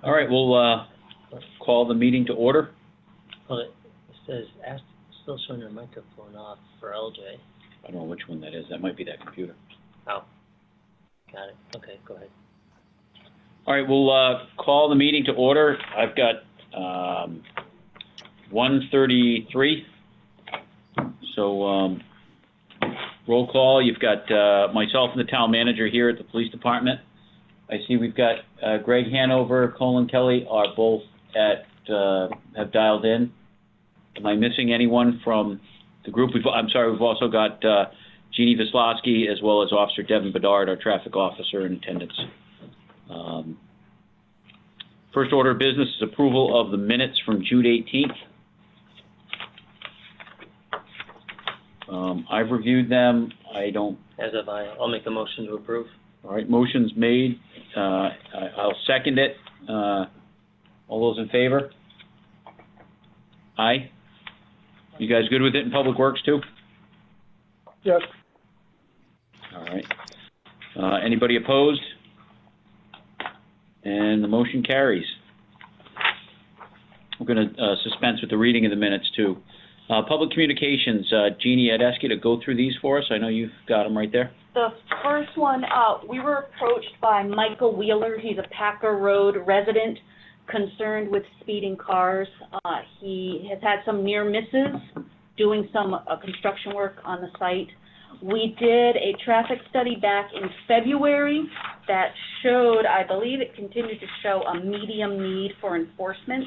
All right, we'll call the meeting to order. Well, it says, still showing your microphone off for LJ. I don't know which one that is. That might be that computer. Oh, got it. Okay, go ahead. All right, we'll call the meeting to order. I've got 1:33. So roll call. You've got myself and the town manager here at the police department. I see we've got Greg Hanover, Colin Kelly are both have dialed in. Am I missing anyone from the group? I'm sorry, we've also got Genie Vislowski as well as Officer Devin Bedard, our traffic officer in attendance. First order of business is approval of the minutes from June 18th. I've reviewed them. I don't... As have I. I'll make a motion to approve. All right, motion's made. I'll second it. All those in favor? Aye. You guys good with it in Public Works too? Yes. All right. Anybody opposed? And the motion carries. We're going to dispense with the reading of the minutes too. Public communications, Jeannie, I'd ask you to go through these for us. I know you've got them right there. The first one, we were approached by Michael Wheeler. He's a Packer Road resident concerned with speeding cars. He has had some near misses doing some construction work on the site. We did a traffic study back in February that showed, I believe it continued to show, a medium need for enforcement.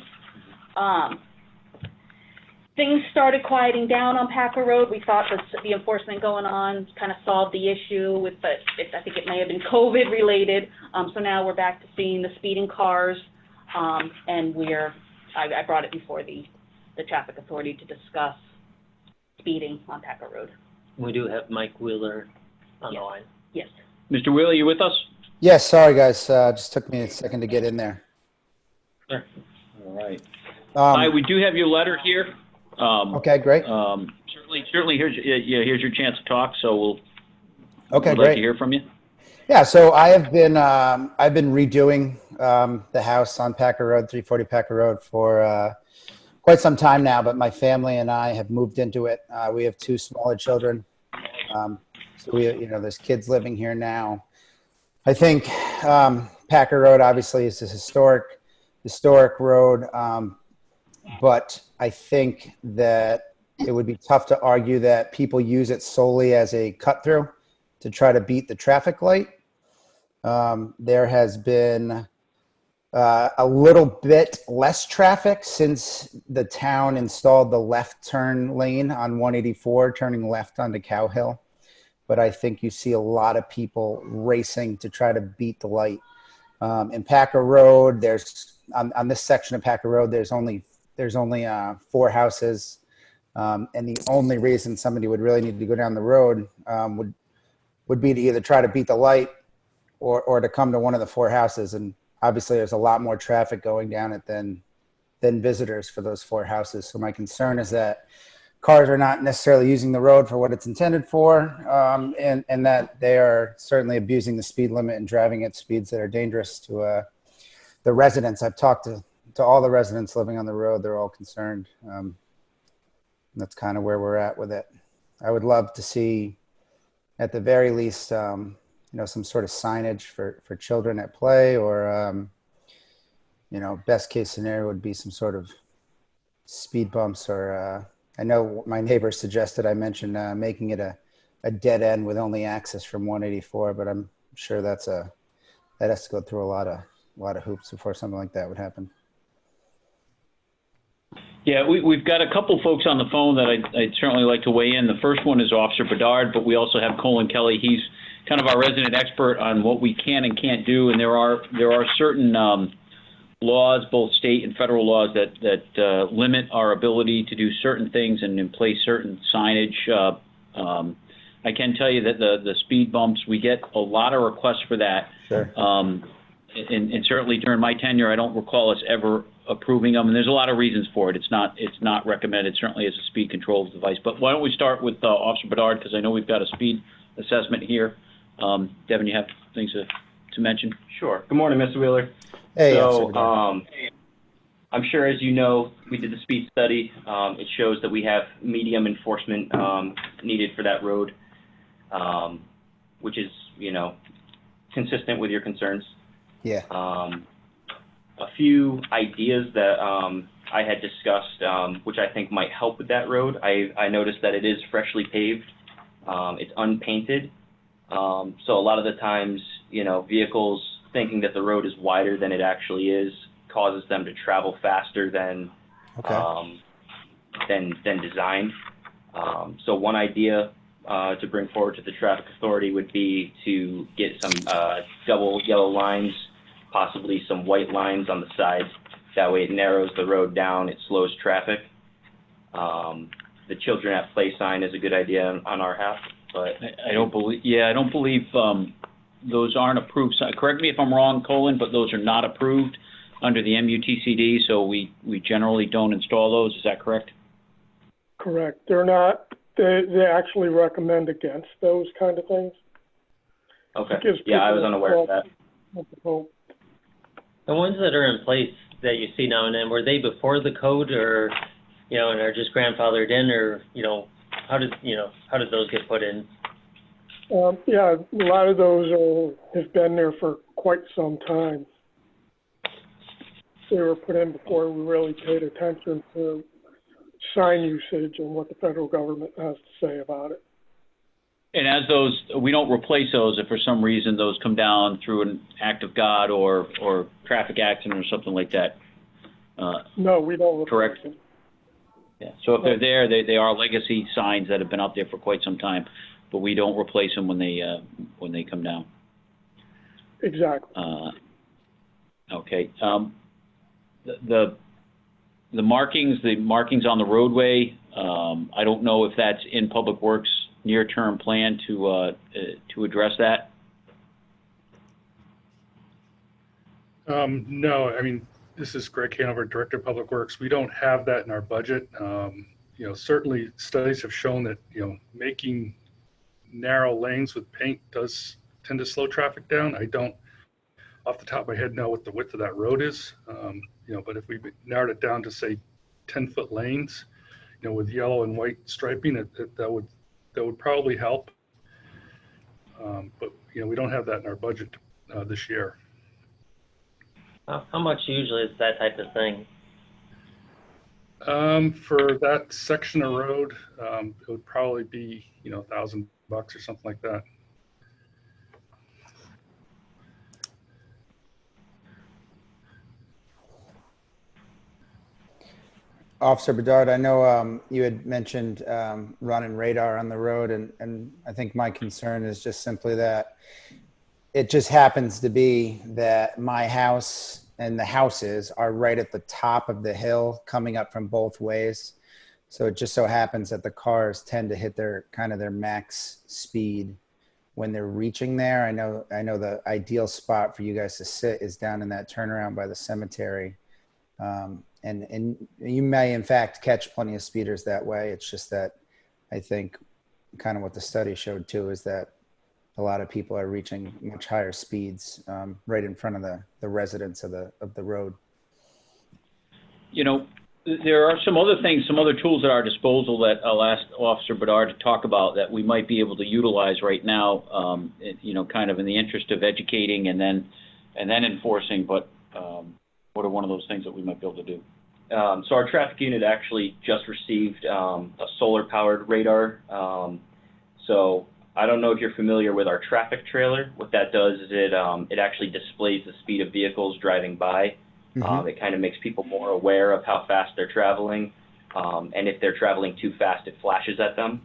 Things started quieting down on Packer Road. We thought that the enforcement going on kind of solved the issue, but I think it may have been COVID related. So now we're back to seeing the speeding cars, and I brought it before the traffic authority to discuss speeding on Packer Road. We do have Mike Wheeler on the line. Yes. Mr. Wheeler, you with us? Yes, sorry guys, just took me a second to get in there. Sure. All right. Hi, we do have your letter here. Okay, great. Certainly here's your chance to talk, so we'll great. like to hear from you. Yeah, so I've been redoing the house on Packer Road, 340 Packer Road for quite some time now, but my family and I have moved into it. We have two smaller children. So there's kids living here now. I think Packer Road obviously is a historic road, but I think that it would be tough to argue that people use it solely as a cut through to try to beat the traffic light. There has been a little bit less traffic since the town installed the left turn lane on 184, turning left onto Cow Hill. But I think you see a lot of people racing to try to beat the light. In Packer Road, there's on this section of Packer Road, there's only 4 houses, and the only reason somebody would really need to go down the road would be to either try to beat the light or to come to one of the 4 houses. And obviously, there's a lot more traffic going down it than visitors for those 4 houses. So my concern is that cars are not necessarily using the road for what it's intended for, and that they are certainly abusing the speed limit and driving at speeds that are dangerous to the residents. I've talked to all the residents living on the road. They're all concerned. That's kind of where we're at with it. I would love to see, at the very least, some sort of signage for children at play, or best case scenario would be some sort of speed bumps, or I know my neighbor suggested I mention making it a dead end with only access from 184, but I'm sure that has to go through a lot of hoops before something like that would happen. Yeah, we've got a couple folks on the phone that I'd certainly like to weigh in. The first one is Officer Bedard, but we also have Colin Kelly. He's kind of our resident expert on what we can and can't do, and there are certain laws, both state and federal laws, that limit our ability to do certain things and in place certain signage. I can tell you that the speed bumps, we get a lot of requests for that. Sure. And certainly during my tenure, I don't recall us ever approving them, and there's a lot of reasons for it. It's not recommended, certainly as a speed control device. But why don't we start with Officer Bedard, because I know we've got a speed assessment here. Devin, you have things to mention? Sure. Good morning, Mr. Wheeler. Hey, Officer So, Bedard. I'm sure, as you know, we did the speed study. It shows that we have medium enforcement needed for that road, which is, consistent with your concerns. Yeah. A few ideas that I had discussed, which I think might help with that road. I noticed that it is freshly paved. It's unpainted. So a lot of the times, vehicles thinking that the road is wider than it actually is causes them to travel faster than than designed. So one idea to bring forward to the traffic authority would be to get some double yellow lines, possibly some white lines on the sides. That way it narrows the road down, it slows traffic. The children at play sign is a good idea on our half, but I don't believe those aren't approved. Correct me if I'm wrong, Colin, but those are not approved under the MUTCD, so we generally don't install those. Is that correct? Correct. They're not, they actually recommend against those kind of things. okay. Yeah, I was unaware of that. The ones that are in place that you see now and then, were they before the code, or, and are just grandfathered in, or, how did those get put in? Yeah, a lot of those have been there for quite some time. They were put in before we really paid attention to sign usage and what the federal government has to say about it. And as those, we don't replace those if for some reason those come down through an act of God or traffic accident or something like that. No, we don't replace Correct. them. Yeah. So if they're there, they are legacy signs that have been up there for quite some time, but we don't replace them when they come down. Exactly. Okay. The markings on the roadway. I don't know if that's in Public Works near-term plan to address that. No, I mean, this is Greg Hanover, Director of Public Works. We don't have that in our budget. Certainly studies have shown that, making narrow lanes with paint does tend to slow traffic down. I don't, off the top of my head, know what the width of that road is. But if we narrowed it down to, say, 10-foot lanes, with yellow and white striping, that would probably help. But we don't have that in our budget this year. How much usually is that type of thing? For that section of road, it would probably be, $1,000 or something like that. Officer Bedard, I know you had mentioned running radar on the road, and I think my concern is just simply that it just happens to be that my house and the houses are right at the top of the hill coming up from both ways. So it just so happens that the cars tend to hit their max speed when they're reaching there. I know the ideal spot for you guys to sit is down in that turnaround by the cemetery. And you may in fact catch plenty of speeders that way. It's just that I think kind of what the study showed too is that a lot of people are reaching much higher speeds right in front of the residents of the road. There are some other things, some other tools at our disposal that I'll ask Officer Bedard to talk about that we might be able to utilize right now, kind of in the interest of educating and then enforcing, but what are one of those things that we might be able to do? So our traffic unit actually just received a solar-powered radar. So I don't know if you're familiar with our traffic trailer. What that does is it actually displays the speed of vehicles driving by. Mm-hmm. It kind of makes people more aware of how fast they're traveling. And if they're traveling too fast, it flashes at them.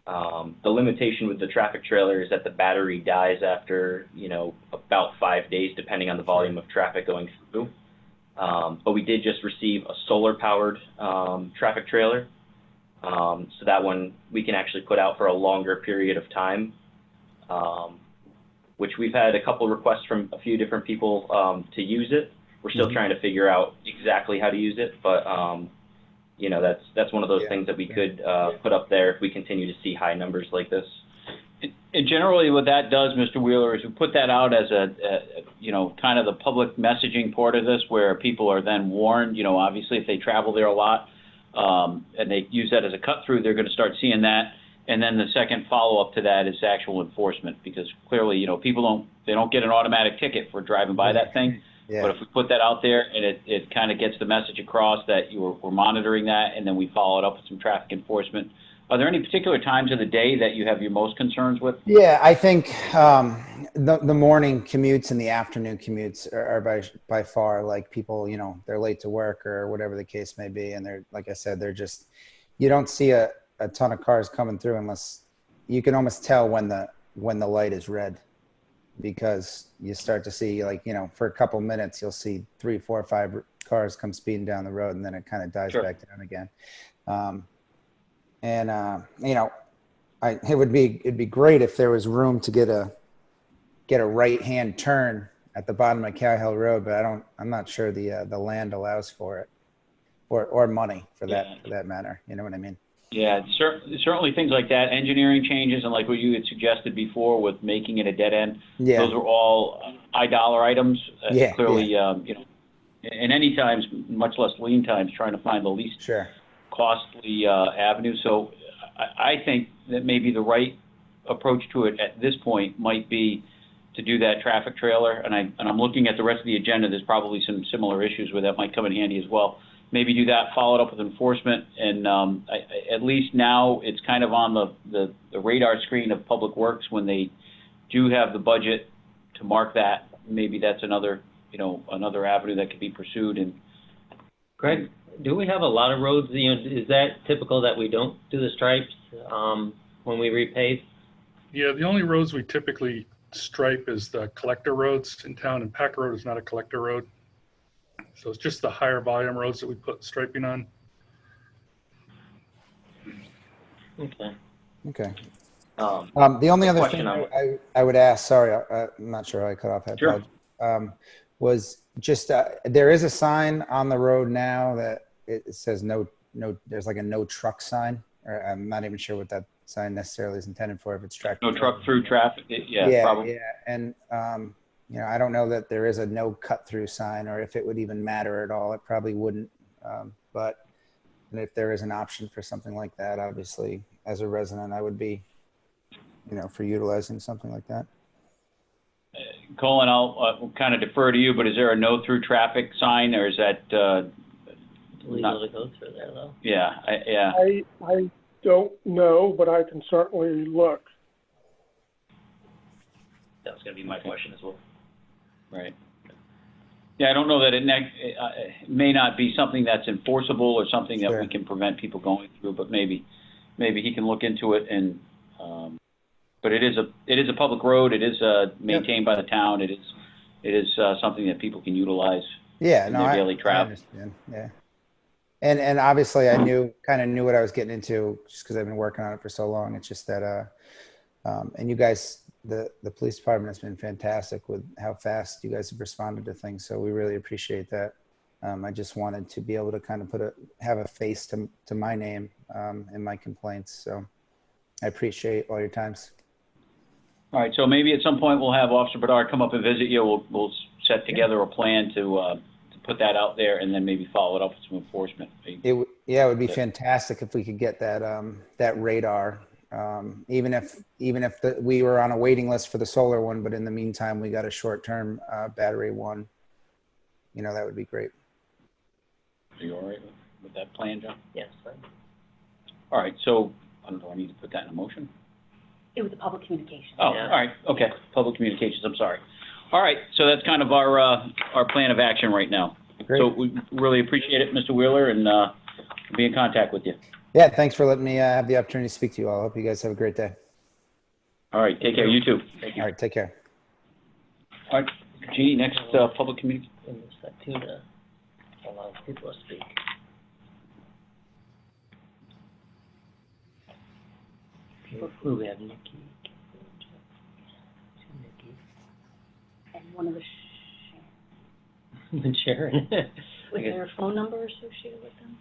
The limitation with the traffic trailer is that the battery dies after, about 5 days, depending on the volume of traffic going through. But we did just receive a solar-powered traffic trailer. So that one we can actually put out for a longer period of time, which we've had a couple requests from a few different people to use it. We're still trying to figure out exactly how to use it, but that's one of those things that we could put up there if we continue to see high numbers like this. And generally what that does, Mr. Wheeler, is we put that out as kind of the public messaging part of this, where people are then warned, obviously if they travel there a lot, and they use that as a cut through, they're going to start seeing that. And then the second follow-up to that is actual enforcement, because clearly, people don't get an automatic ticket for driving by that thing. Yeah. But if we put that out there and it kind of gets the message across that we're monitoring that, and then we follow it up with some traffic enforcement. Are there any particular times of the day that you have your most concerns with? Yeah, I think the morning commutes and the afternoon commutes are by far, like, people, they're late to work or whatever the case may be. And they're, like I said, you don't see a ton of cars coming through unless you can almost tell when the light is red, because you start to see, for a couple minutes, you'll see 3, 4, 5 cars come speeding down the road, and then it kind of dies back down again. It'd be great if there was room to get a right-hand turn at the bottom of Cow Hill Road, but I'm not sure the land allows for it, or money for that matter. You know what I mean? Yeah, certainly things like that, engineering changes, and like what you had suggested before with making it a dead end. Yeah. Those are all high dollar items. Clearly, and any times, much less lean times, trying to find the least costly avenue. So I think that maybe the right approach to it at this point might be to do that traffic trailer. And I'm looking at the rest of the agenda. There's probably some similar issues where that might come in handy as well. Maybe do that, follow it up with enforcement, and at least now it's kind of on the radar screen of Public Works when they do have the budget to mark that. Maybe that's another avenue that could be pursued. And Greg, do we have a lot of roads? Is that typical that we don't do the stripes when we repave? Yeah, the only roads we typically stripe is the collector roads in town, and Packer Road is not a collector road. So it's just the higher volume roads that we put striping on. Okay. The only other thing I would ask, sorry, I'm not sure how I cut off that. Sure. Was just there is a sign on the road now that it says no. There's like a no truck sign, or I'm not even sure what that sign necessarily is intended for. If it's traffic. No truck through traffic. Probably. Yeah, and I don't know that there is a no cut through sign, or if it would even matter at all. It probably wouldn't. But if there is an option for something like that, obviously, as a resident, I would be, for utilizing something like that. Colin, I'll kind of defer to you, but is there a no through traffic sign, or is that legal to go through there, though? Yeah. I don't know, but I can certainly look. That was going to be my question as well. Right. Yeah, I don't know that it may not be something that's enforceable or something that we can prevent people going through, but maybe he can look into it. And but it is a public road. It is maintained by the town. It is something that people can utilize in their daily travel. I understand. Yeah. And obviously I kind of knew what I was getting into just because I've been working on it for so long. It's just that and you guys, the police department has been fantastic with how fast you guys have responded to things. So we really appreciate that. I just wanted to be able to kind of have a face to my name in my complaints. So I appreciate all your times. All right. So maybe at some point we'll have Officer Bedard come up and visit you. We'll set together a plan to put that out there, and then maybe follow it up with some enforcement. It would be fantastic if we could get that radar. Even if we were on a waiting list for the solar one, but in the meantime we got a short-term battery one, that would be great. Are you all right with that plan, John? Yes. All right. So do I need to put that in a motion? It was a public communication. Oh, yeah. All right. Okay. Public communications. I'm sorry. All right. So that's kind of our plan of action right now. Great. So we really appreciate it, Mr. Wheeler, and we'll be in contact with you. Yeah. Thanks for letting me have the opportunity to speak to you all. I hope you guys have a great day. All right. Take care. You too. Thank you. All right. Take care. All right. Genie, next public communication. In this too, to allow people to speak. Who we have? Nikki. And one of the Sharon. Was there a phone number associated with them?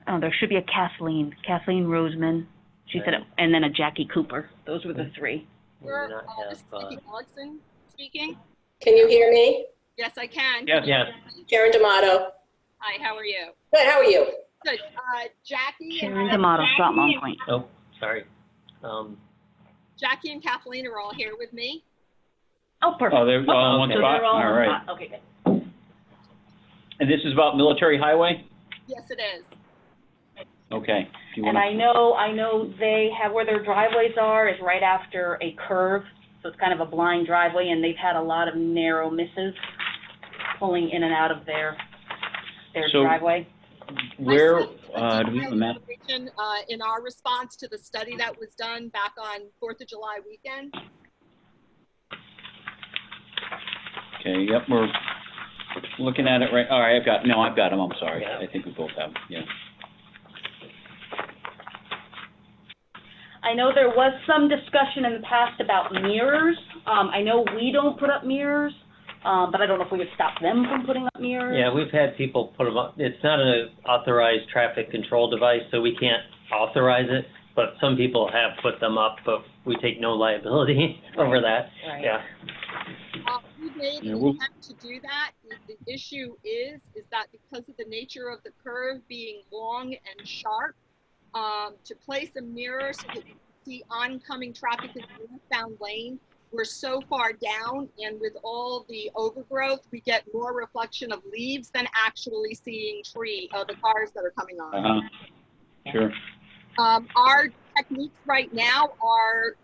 Oh, there should be a Kathleen Roseman. She said, and then a Jackie Cooper. Those were the three. We do not This is have, Vicki Alexson speaking. Can you hear me? Yes, I can. Yes. yes, Karen D'Amato. Hi, how are you? Good, how are you? Good. Jackie Sharon D'Amato, Stop Mom Point. oh, sorry. Jackie and Kathleen are all here with me. Oh, perfect. Oh, they're all in one Okay. So spot? they're all in All one right. spot. Okay, good. And this is about Military Highway? Yes, it is. Okay. If you And wanna- I know they have, where their driveways are is right after a curve, so it's kind of a blind driveway, and they've had a lot of narrow misses pulling in and out of their So- driveway. Where, I do we have a map? information, in our response to the study that was done back on 4th of July weekend. Okay, yep, we're looking at it right, all right, I've got them, I'm sorry. Yeah. I think we both have them, yeah. I know there was some discussion in the past about mirrors. I know we don't put up mirrors, but I don't know if we would stop them from putting up mirrors. Yeah, we've had people put them up. It's not an authorized traffic control device, so we can't authorize it. But some people have put them up, but we take no liability over that. Right. Yeah. We made Yeah, an we'll- attempt to do that. The issue is that because of the nature of the curve being long and sharp, to place a mirror so that you can see oncoming traffic in the northbound lane, we're so far down, and with all the overgrowth, we get more reflection of leaves than actually seeing the cars that are coming on. Uh-huh, sure. Our techniques right now are,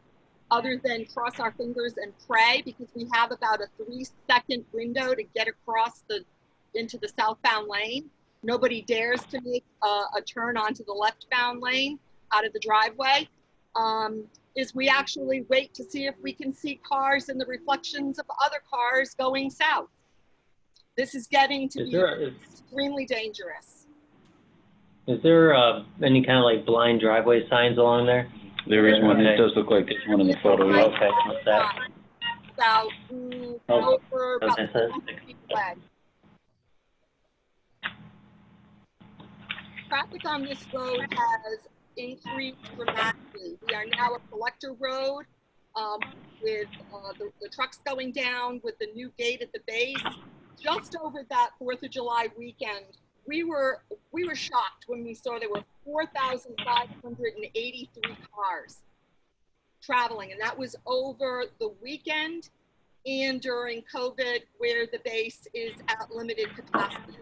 other than cross our fingers and pray, because we have about a 3-second window to get across into the southbound lane. Nobody dares to make a turn onto the leftbound lane out of the driveway. Is we actually wait to see if we can see cars and the reflections of other cars going south. This is getting to be extremely dangerous. Is there any kind of like blind driveway signs along there? There is one, Okay. it does look like there's one in the photo, yeah. Okay, what's that? About over about Okay, so 100 feet away. Traffic on this road has increased dramatically. We are now a collector road with the trucks going down, with the new gate at the base. Just over that 4th of July weekend, we were shocked when we saw there were 4,583 cars traveling, and that was over the weekend and during COVID, where the base is at limited capacity.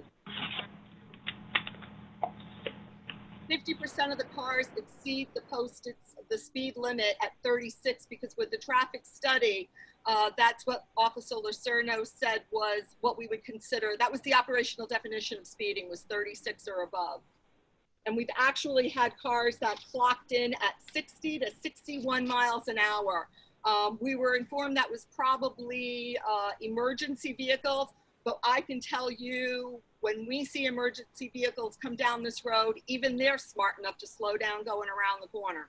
50% of the cars exceed the speed limit at 36, because with the traffic study, that's what Officer Lucerno said was what we would consider, that was the operational definition of speeding, was 36 or above. And we've actually had cars that clocked in at 60 to 61 miles an hour. We were informed that was probably emergency vehicles, but I can tell you, when we see emergency vehicles come down this road, even they're smart enough to slow down going around the corner.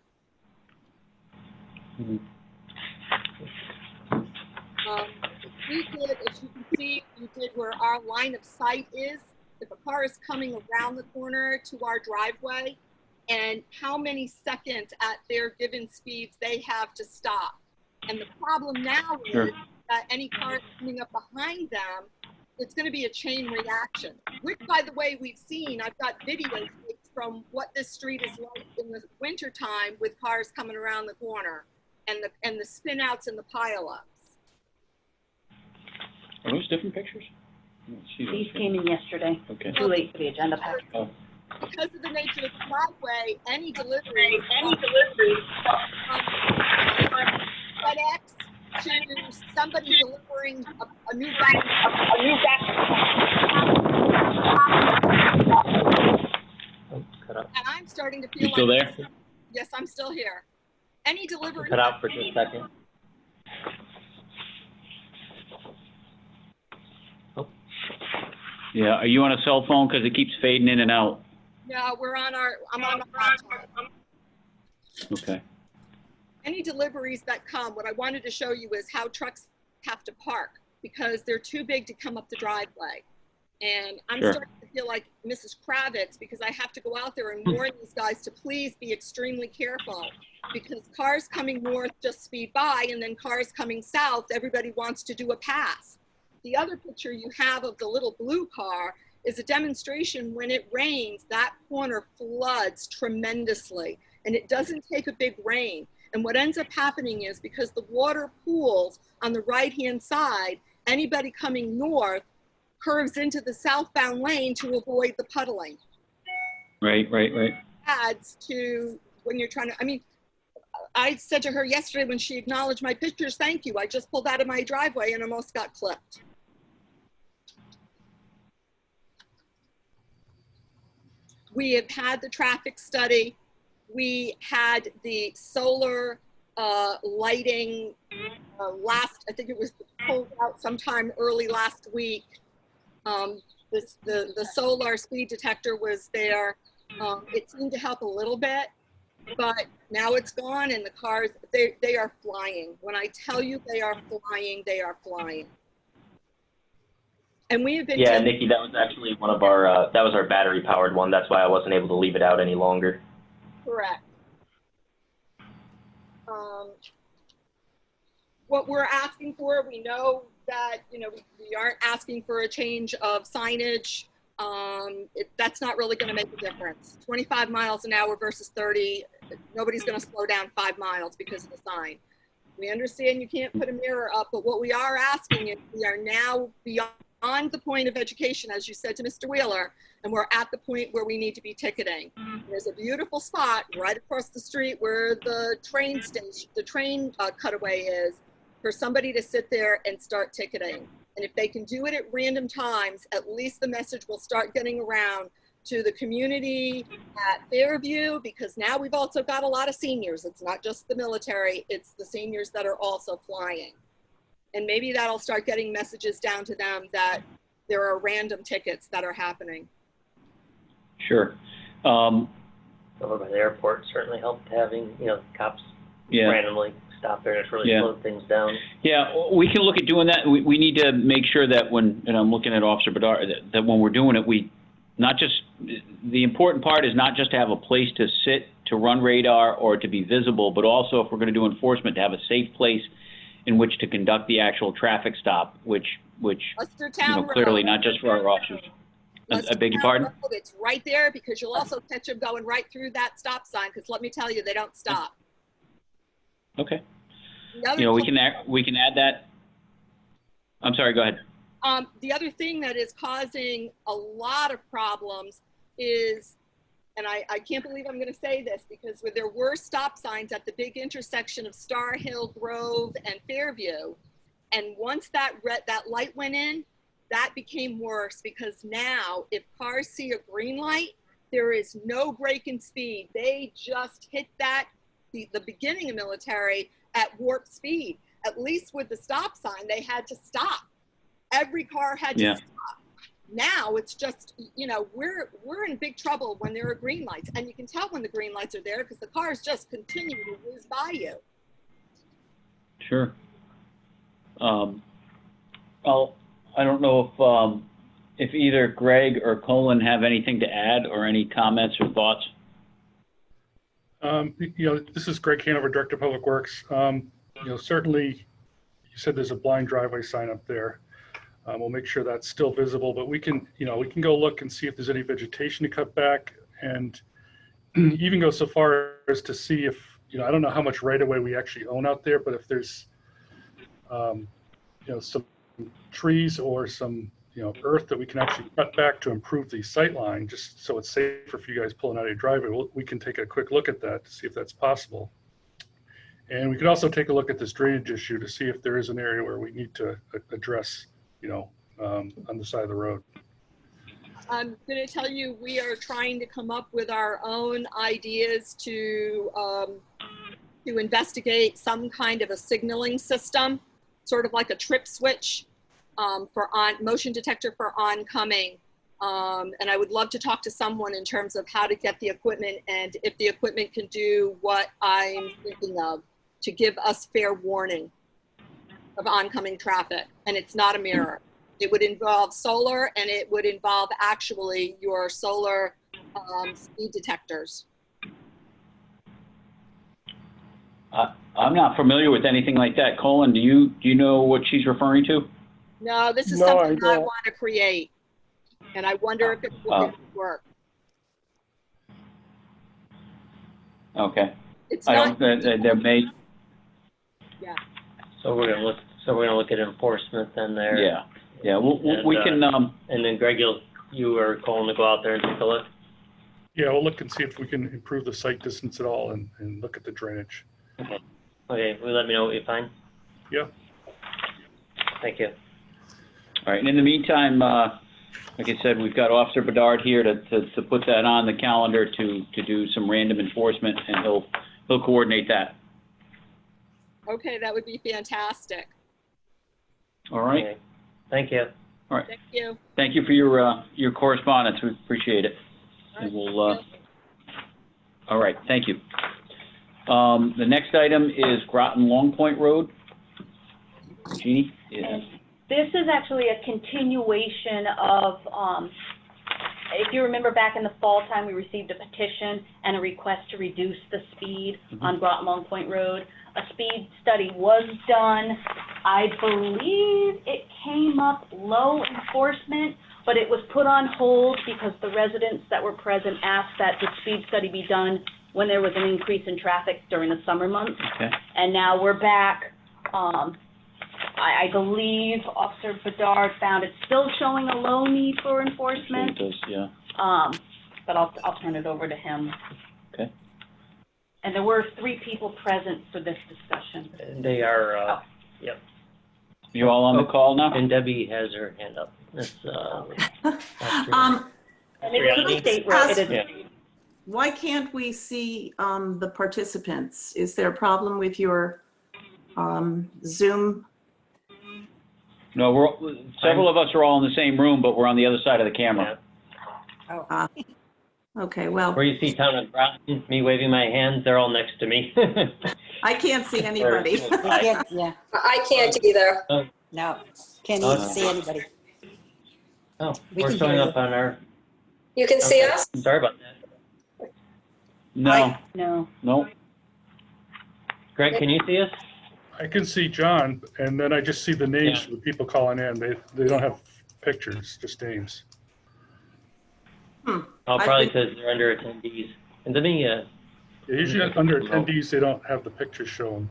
We did, as you can see, we did where our line of sight is. If a car is coming around the corner to our driveway, and how many seconds at their given speeds they have to stop. And the problem now is that any car coming up behind them, it's going to be a chain reaction, which, by the way, we've seen. I've got videos from what this street is like in the wintertime with cars coming around the corner and the spin outs and the pile-ups. Are those different pictures? I don't see those. These came in yesterday. Okay. Too late for the agenda pack. Oh, Because of the nature of the driveway, any delivery from FedEx to somebody delivering a new batch. Oh, cut out. And I'm starting to feel you still like, there? yes, I'm still here. Any delivery. Cut out for just a second. Yeah, are you on a cell phone? Because it keeps fading in and out. No, I'm on my laptop. Okay. Any deliveries that come, what I wanted to show you is how trucks have to park, because they're too big to come up the driveway. And I'm Sure. starting to feel like Mrs. Kravitz because I have to go out there and warn these guys to please be extremely careful because cars coming north just speed by and then cars coming south, everybody wants to do a pass. The other picture you have of the little blue car is a demonstration when it rains, that corner floods tremendously and it doesn't take a big rain. And what ends up happening is because the water pools on the right-hand side, anybody coming north curves into the southbound lane to avoid the puddling. Right. Adds to when you're trying to, I mean, I said to her yesterday when she acknowledged my pictures, thank you. I just pulled out of my driveway and almost got clipped. We have had the traffic study. We had the solar lighting I think it was pulled out sometime early last week. The solar speed detector was there. It seemed to help a little bit, but now it's gone and the cars, they are flying. When I tell you they are flying, they are flying. And we have been— Yeah, Nikki, that was actually one of our, that was our battery powered one. That's why I wasn't able to leave it out any longer. Correct. What we're asking for, we know that, you know, we aren't asking for a change of signage. That's not really going to make a difference. 25 miles an hour versus 30, nobody's going to slow down 5 miles because of the sign. We understand you can't put a mirror up, but what we are asking is we are now beyond the point of education, as you said to Mr. Wheeler, and we're at the point where we need to be ticketing. There's a beautiful spot right across the street where the train station, the train cutaway is, for somebody to sit there and start ticketing. And if they can do it at random times, at least the message will start getting around to the community at Fairview, because now we've also got a lot of seniors. It's not just the military, it's the seniors that are also flying. And maybe that'll start getting messages down to them that there are random tickets that are happening. Sure. Over by the airport certainly helped having, you know, cops randomly stop there. It's really slowed things down. Yeah, we can look at doing that. We need to make sure that when, and I'm looking at Officer Bedard, that when we're doing it, we not just, the important part is not just to have a place to sit, to run radar, or to be visible, but also if we're going to do enforcement, to have a safe place in which to conduct the actual traffic stop, which you know, clearly not just for our officers. I beg your pardon? It's right there because you'll also catch them going right through that stop sign, because let me tell you, they don't stop. Okay. You know, we can add that. I'm sorry, go ahead. The other thing that is causing a lot of problems is, and I can't believe I'm going to say this, because there were stop signs at the big intersection of Star Hill, Grove, and Fairview. And once that light went in, that became worse, because now if cars see a green light, there is no break in speed. They just hit that, the beginning of military, at warp speed. At least with the stop sign, they had to stop. Every car had to stop. Now it's just, you know, we're in big trouble when there are green lights. And you can tell when the green lights are there because the cars just continue to whiz by you. Sure. I don't know if either Greg or Colin have anything to add or any comments or thoughts. You know, this is Greg Hanover, Director of Public Works. You know, certainly you said there's a blind driveway sign up there. We'll make sure that's still visible, but we can go look and see if there's any vegetation to cut back, and even go so far as to see if, you know, I don't know how much right of way we actually own out there, but if there's, you know, some trees or some, you know, earth that we can actually cut back to improve the sight line, just so it's safer for you guys pulling out of your driveway, we can take a quick look at that to see if that's possible. And we could also take a look at this drainage issue to see if there is an area where we need to address, you know, on the side of the road. I'm going to tell you, we are trying to come up with our own ideas to investigate some kind of a signaling system, sort of like a trip switch for motion detector for oncoming. And I would love to talk to someone in terms of how to get the equipment, and if the equipment can do what I'm thinking of, to give us fair warning of oncoming traffic. And it's not a mirror. It would involve solar, and it would involve actually your solar speed detectors. I'm not familiar with anything like that. Colin, do you know what she's referring to? No, this is No, something I I don't. want to create, and I wonder if it will work. Okay. It's I not. don't, there may, Yeah. So we're gonna look at enforcement then there. yeah, yeah, we can, And then Greg, you or Colin to go out there and take a look. Yeah, we'll look and see if we can improve the sight distance at all and look at the drainage. Okay, will you let me know what you find? Yeah. Thank you. all right, and in the meantime, like I said, we've got Officer Bedard here to put that on the calendar to do some random enforcement, and he'll coordinate that. Okay, that would be fantastic. All right? Okay. Thank you. Thank you. Thank you for your correspondence. We appreciate it. And we'll, all right, thank you. The next item is Groton Long Point Road. Genie? Yeah. This is actually a continuation of, if you remember back in the fall time, we received a petition and a request to reduce the speed on Groton Long Point Road. A speed study was done. I believe it came up low enforcement, but it was put on hold because the residents that were present asked that the speed study be done when there was an increase in traffic during the summer months. Okay. And now we're back. I believe Officer Bedard found it's still showing a low need for enforcement. It does, yeah. But I'll turn it over to him. Okay. And there were 3 people present for this discussion. And they are, yep. You all on the call now? And Debbie has her hand up. That's, And it's a state road. It is Yeah. Why can't we see the participants? Is there a problem with your Zoom? No, several of us are all in the same room, but we're on the other side of the camera. Okay, well, Where you see Town of Groton, me waving my hands, they're all next to me. I can't see anybody. Yeah. I can't either. No, can't Oh, even no. see anybody. Oh, We we're can showing hear up on our, You can see okay. us? Sorry about that. No, No. no. Greg, can you see us? I can see John, and then I just see the names Yeah. of the people calling in. They don't have pictures, just names. Oh, I probably think- because they're under attendees. And let me, Usually under attendees, they don't have the pictures shown.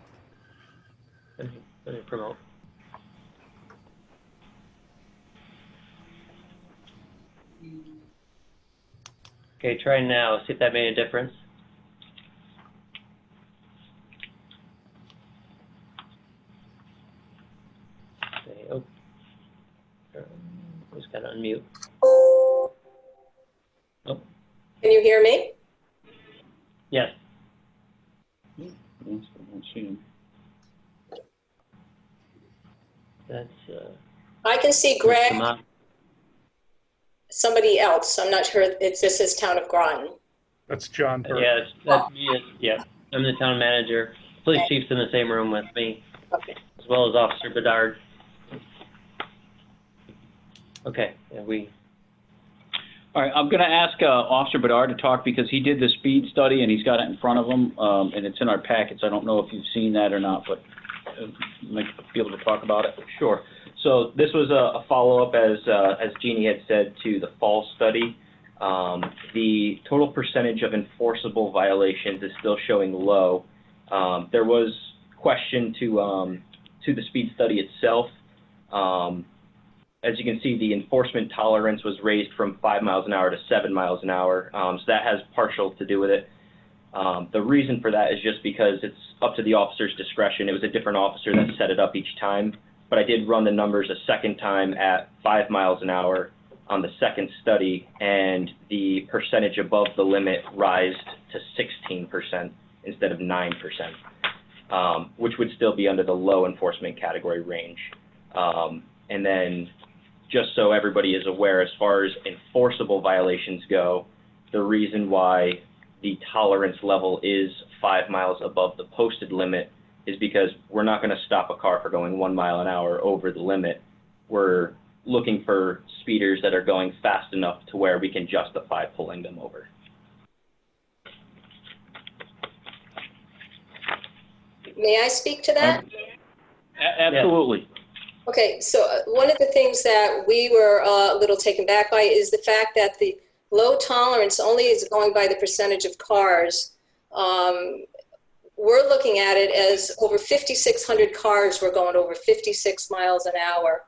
let me promote. Okay, try now. See if that made a difference. Okay, oh. Just gotta unmute. Oh, Can you hear me? yes. Yes, I don't see him. That's, I can see that's Greg, the mod- somebody else. I'm not sure this is Town of Groton. That's John Burke. Yeah, that's me. Yeah, I'm the town manager. Police chief's in the same room with me, Okay. as well as Officer Bedard. Okay, yeah, All right, I'm going to ask Officer Bedard to talk because he did the speed study and he's got it in front of him, and it's in our packets. I don't know if you've seen that or not, but you might be able to talk about it. Sure. So this was a follow-up, as Jeannie had said, to the fall study. The total percentage of enforceable violations is still showing low. There was question to the speed study itself. As you can see, the enforcement tolerance was raised from 5 miles an hour to 7 miles an hour, so that has partial to do with it. The reason for that is just because it's up to the officer's discretion. It was a different officer that set it up each time, but I did run the numbers a second time at 5 miles an hour on the second study, and the percentage above the limit rised to 16% instead of 9%, which would still be under the low enforcement category range. And then, just so everybody is aware, as far as enforceable violations go, the reason why the tolerance level is 5 miles above the posted limit is because we're not going to stop a car for going 1 mile an hour over the limit. We're looking for speeders that are going fast enough to where we can justify pulling them over. May I speak to that? Absolutely. Okay, so one of the things that we were a little taken back by is the fact that the low tolerance only is going by the percentage of cars. We're looking at it as over 5,600 cars were going over 56 miles an hour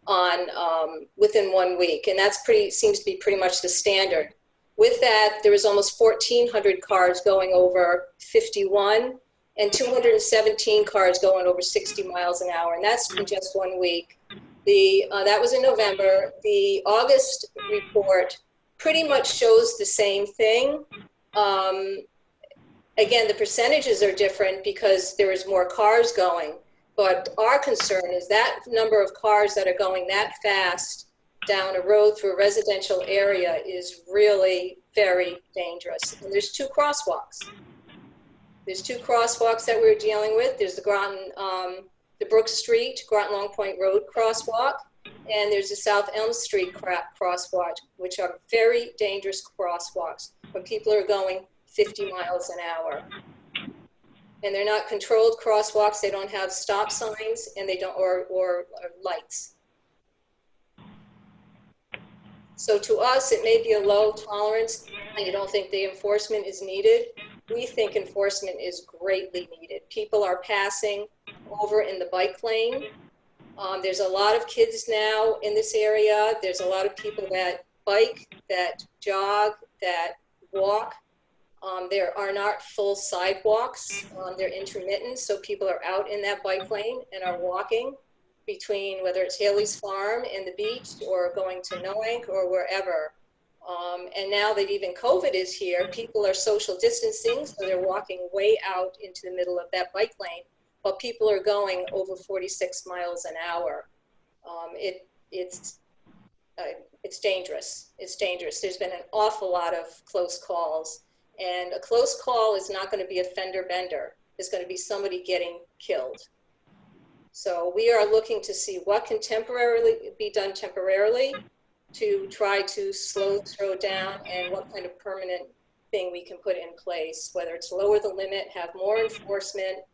on within 1 week, and that's seems to be pretty much the standard. With that, there was almost 1,400 cars going over 51, and 217 cars going over 60 miles an hour, and that's in just 1 week. That was in November. The August report pretty much shows the same thing. Again, the percentages are different because there is more cars going, but our concern is that number of cars that are going that fast down a road through a residential area is really very dangerous. And there's 2 crosswalks. There's 2 crosswalks that we're dealing with. There's the Groton, the Brook Street, Groton Long Point Road crosswalk, and there's the South Elm Street crosswalk, which are very dangerous crosswalks when people are going 50 miles an hour. And they're not controlled crosswalks. They don't have stop signs, and they don't, or lights. So to us, it may be a low tolerance. You don't think the enforcement is needed. We think enforcement is greatly needed. People are passing over in the bike lane. There's a lot of kids now in this area. There's a lot of people that bike, that jog, that walk. There are not full sidewalks. They're intermittent, so people are out in that bike lane and are walking between whether it's Haley's Farm and the beach or going to Noank or wherever. And now that even COVID is here, people are social distancing, so they're walking way out into the middle of that bike lane, while people are going over 46 miles an hour. It's dangerous. It's dangerous. There's been an awful lot of close calls, and a close call is not going to be a fender bender. It's going to be somebody getting killed. So we are looking to see what can be done temporarily to try to slow down, and what kind of permanent thing we can put in place, whether it's lower the limit, have more enforcement.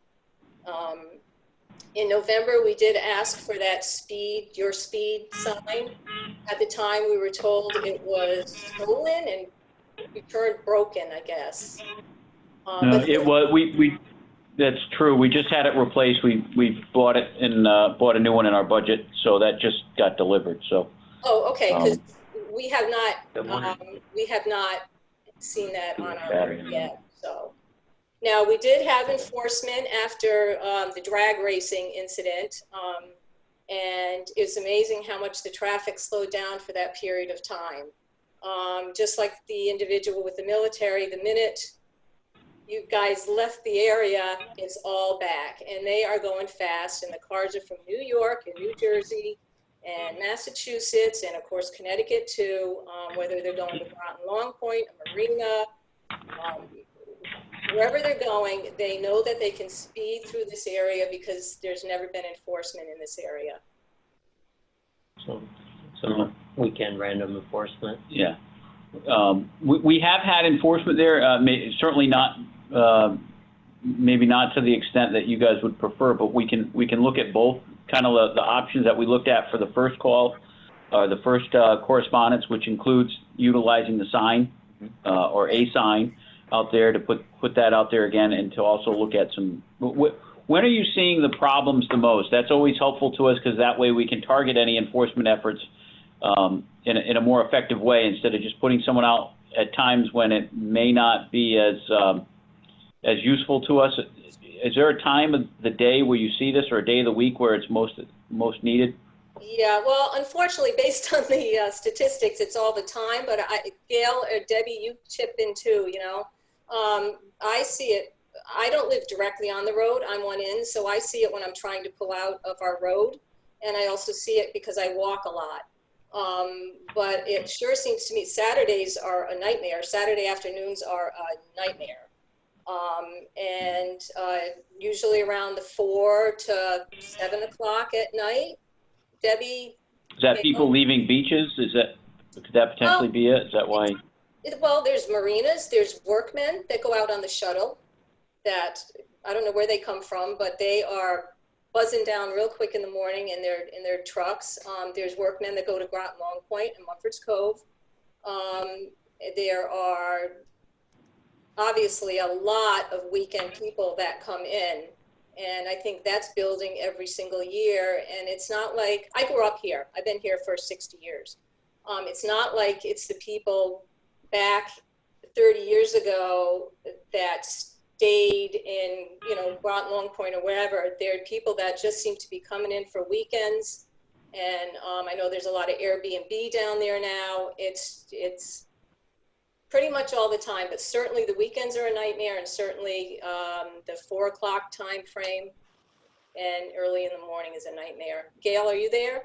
In November, we did ask for that your speed sign. At the time, we were told it was stolen and returned broken, I guess. No, it was, that's true. We just had it replaced. We bought it and bought a new one in our budget, so that just got delivered, so. Oh, okay, because we have not seen that on our road yet, so. Now, we did have enforcement after the drag racing incident, and it's amazing how much the traffic slowed down for that period of time. Just like the individual with the military, the minute you guys left the area, it's all back, and they are going fast, and the cars are from New York and New Jersey and Massachusetts, and of course Connecticut too, whether they're going to Groton Long Point, a marina, wherever they're going, they know that they can speed through this area because there's never been enforcement in this area. So weekend random enforcement. Yeah. We have had enforcement there, certainly not, maybe not to the extent that you guys would prefer, but we can look at both kind of the options that we looked at for the first call, the first correspondence, which includes utilizing the sign or a sign out there to put that out there again, and to also look at some. When are you seeing the problems the most? That's always helpful to us, because that way we can target any enforcement efforts in a more effective way, instead of just putting someone out at times when it may not be as useful to us. Is there a time of the day where you see this, or a day of the week where it's most needed? Yeah, well, unfortunately, based on the statistics, it's all the time. But Gail or Debbie, you chip in too. You know, I see it. I don't live directly on the road. I'm one in, so I see it when I'm trying to pull out of our road, and I also see it because I walk a lot. But it sure seems to me Saturdays are a nightmare. Saturday afternoons are a nightmare. And usually around the 4 to 7 o'clock at night. Debbie, Is that people leaving beaches? Could that potentially be it? Is that why? Well, there's marinas, there's workmen that go out on the shuttle that, I don't know where they come from, but they are buzzing down real quick in the morning in their trucks. There's workmen that go to Groton Long Point and Mumford's Cove. There are obviously a lot of weekend people that come in. And I think that's building every single year. And it's not like, I grew up here. I've been here for 60 years. It's not like it's the people back 30 years ago that stayed in, Groton Long Point or wherever. There are people that just seem to be coming in for weekends. And I know there's a lot of Airbnb down there now. It's pretty much all the time, but certainly the weekends are a nightmare, and certainly the 4 o'clock time frame and early in the morning is a nightmare. Gail, are you there?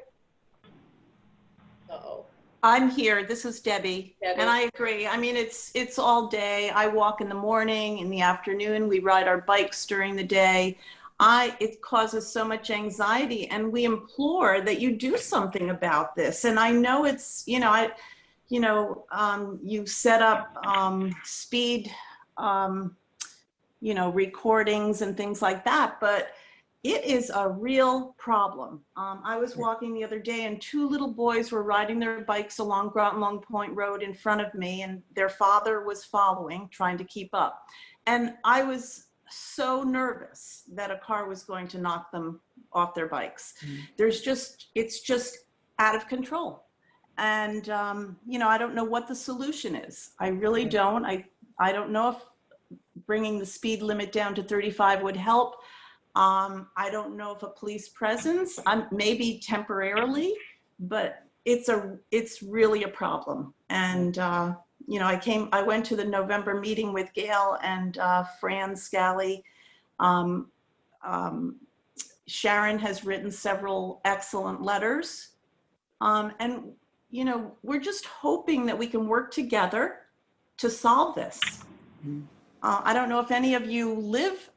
Uh-oh. I'm here. This is Debbie. Debbie. And I agree. I mean, it's all day. I walk in the morning, in the afternoon. We ride our bikes during the day. It causes so much anxiety, and we implore that you do something about this. And I know it's, you set up speed, recordings and things like that, but it is a real problem. I was walking the other day, and 2 little boys were riding their bikes along Groton Long Point Road in front of me, and their father was following, trying to keep up. And I was so nervous that a car was going to knock them off their bikes. It's just out of control. And, I don't know what the solution is. I really don't. I don't know if bringing the speed limit down to 35 would help. I don't know if a police presence, maybe temporarily, but it's really a problem. And, I went to the November meeting with Gail and Fran Scally. Sharon has written several excellent letters. And we're just hoping that we can work together to solve this. I don't know if any of you live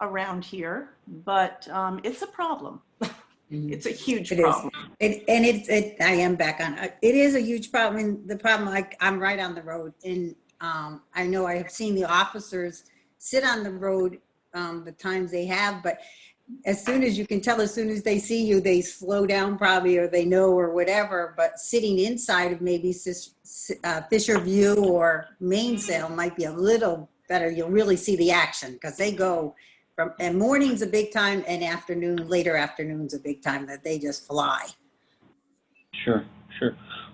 around here, but it's a problem. It's a huge problem. I am back on. It is a huge problem. And the problem, I'm right on the road, and I know I have seen the officers sit on the road the times they have, but as soon as you can tell, as soon as they see you, they slow down probably, or they know, or whatever. But sitting inside of maybe Fisher View or Mainsail might be a little better. You'll really see the action, because they go from, and morning's a big time, and later afternoon's a big time, that they just fly. Sure.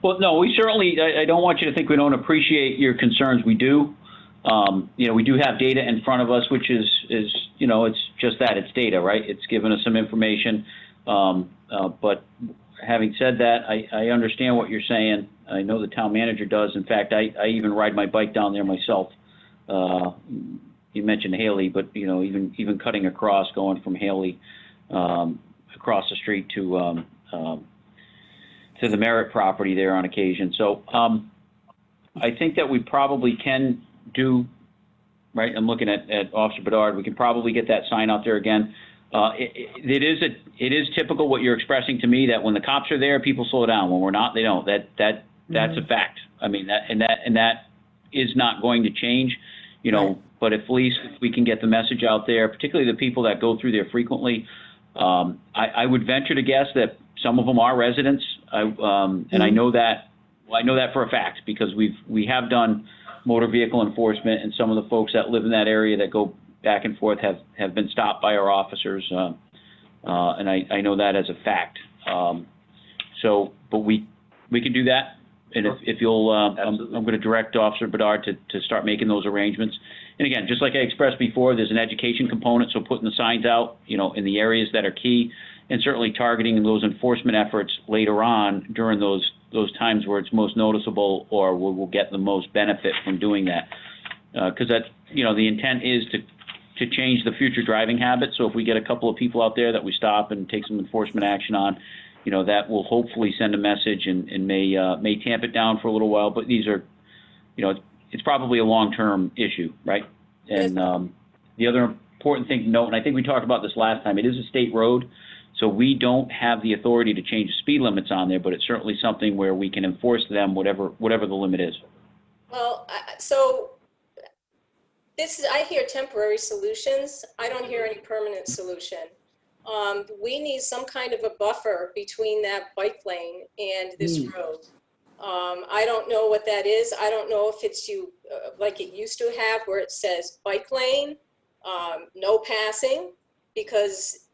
Well, no, we certainly, I don't want you to think we don't appreciate your concerns. We do. We do have data in front of us, which is it's just that, it's data, right? It's given us some information. But having said that, I understand what you're saying. I know the town manager does. In fact, I even ride my bike down there myself. You mentioned Haley, but even cutting across, going from Haley across the street to the Merritt property there on occasion. So I think that we probably can do, right? I'm looking at Officer Bedard. We can probably get that sign out there again. It is typical what you're expressing to me, that when the cops are there, people slow down. When we're not, they don't. That's a fact. I mean, that is not going to change. But at least if we can get the message out there, particularly the people that go through there frequently, I would venture to guess that some of them are residents. And I know that. Well, I know that for a fact, because we have done motor vehicle enforcement, and some of the folks that live in that area that go back and forth have been stopped by our officers, and I know that as a fact. But we can do that, and if you'll, I'm going to direct Officer Bedard to start making those arrangements. And again, just like I expressed before, there's an education component, so putting the signs out, in the areas that are key, and certainly targeting those enforcement efforts later on during those times where it's most noticeable, or where we'll get the most benefit from doing that. Because that's, the intent is to change the future driving habits. So if we get a couple of people out there that we stop and take some enforcement action on, that will hopefully send a message and may tamp it down for a little while. But these are, it's probably a long-term issue, right? And the other important thing to note, and I think we talked about this last time, it is a state road. So we don't have the authority to change speed limits on there, but it's certainly something where we can enforce them whatever the limit is. Well, so this is, I hear temporary solutions. I don't hear any permanent solution. We need some kind of a buffer between that bike lane and this road. I don't know what that is. I don't know if it's like it used to have where it says bike lane, no passing, because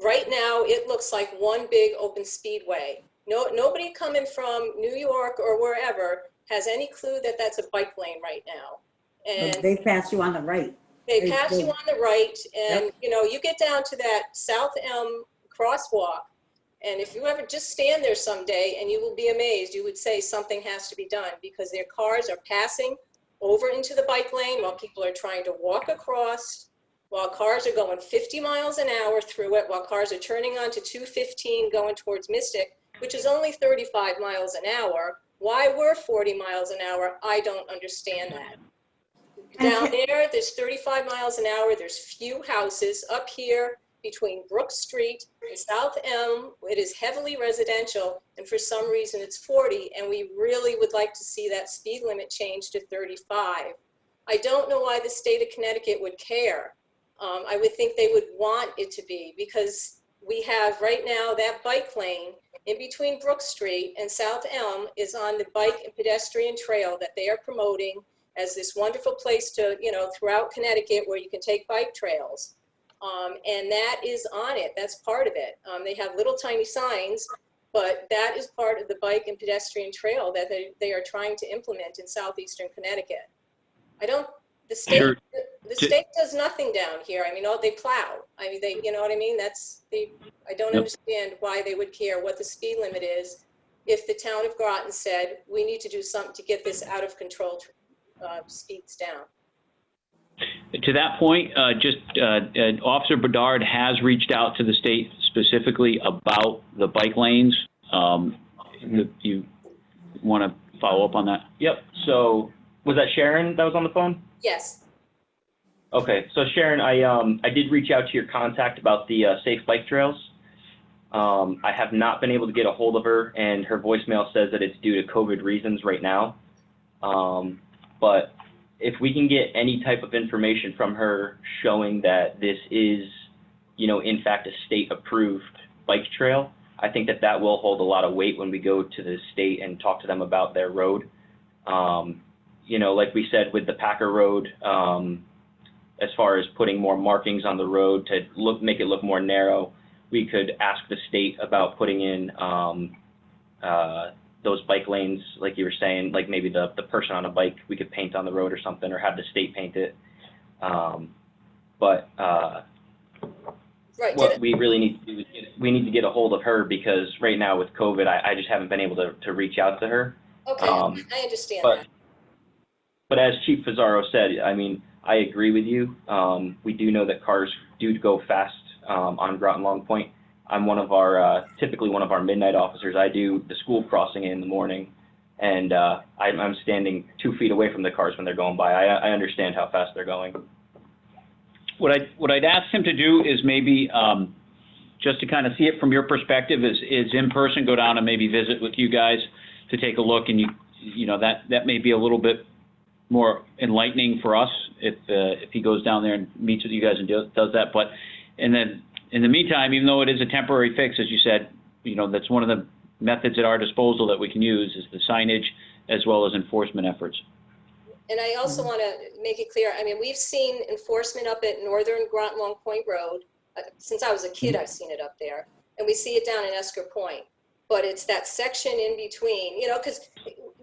right now it looks like one big open speedway. Nobody coming from New York or wherever has any clue that that's a bike lane right now. And They pass you on the right. they pass you on the right, and you know, you get down to that South Elm crosswalk, and if you ever just stand there someday, and you will be amazed, you would say something has to be done, because their cars are passing over into the bike lane while people are trying to walk across, while cars are going 50 miles an hour through it, while cars are turning onto 215 going towards Mystic, which is only 35 miles an hour. Why we're 40 miles an hour, I don't understand that. Down there, there's 35 miles an hour. There's few houses. Up here between Brook Street and South Elm, it is heavily residential, and for some reason it's 40, and we really would like to see that speed limit changed to 35. I don't know why the state of Connecticut would care. I would think they would want it to be, because we have right now that bike lane in between Brook Street and South Elm is on the bike and pedestrian trail that they are promoting as this wonderful place to, you know, throughout Connecticut where you can take bike trails. And that is on it, that's part of it. They have little tiny signs, but that is part of the bike and pedestrian trail that they are trying to implement in southeastern Connecticut. The state does nothing down here. I mean, they plow. I mean, you know what I mean? I don't understand why they would care what the speed limit is if the town of Groton said, we need to do something to get this out of control speeds down. To that point, Officer Bedard has reached out to the state specifically about the bike lanes. You want to follow up on that? Yep. So was that Sharon that was on the phone? Yes. Okay. So Sharon, I did reach out to your contact about the safe bike trails. I have not been able to get a hold of her, and her voicemail says that it's due to COVID reasons right now. But if we can get any type of information from her showing that this is, you know, in fact, a state-approved bike trail, I think that will hold a lot of weight when we go to the state and talk to them about their road. You know, like we said with the Packer Road, as far as putting more markings on the road to make it look more narrow, we could ask the state about putting in those bike lanes, like you were saying, like maybe the person on a bike, we could paint on the road or something, or have the state paint it. Right. What we really need to do is we need to get a hold of her, because right now with COVID, I just haven't been able to reach out to her. Okay, I understand that. But as Chief Pizarro said, I mean, I agree with you. We do know that cars do go fast on Groton Long Point. I'm typically one of our midnight officers. I do the school crossing in the morning, and I'm standing 2 feet away from the cars when they're going by. I understand how fast they're going. What I'd ask him to do is maybe just to kind of see it from your perspective is in person, go down and maybe visit with you guys to take a look, and you know that may be a little bit more enlightening for us if he goes down there and meets with you guys and does that. But and then in the meantime, even though it is a temporary fix, as you said, you know, that's one of the methods at our disposal that we can use is the signage as well as enforcement efforts. And I also want to make it clear, I mean, we've seen enforcement up at Northern Groton Long Point Road. Since I was a kid, I've seen it up there. And we see it down in Esker Point. But it's that section in between, you know, because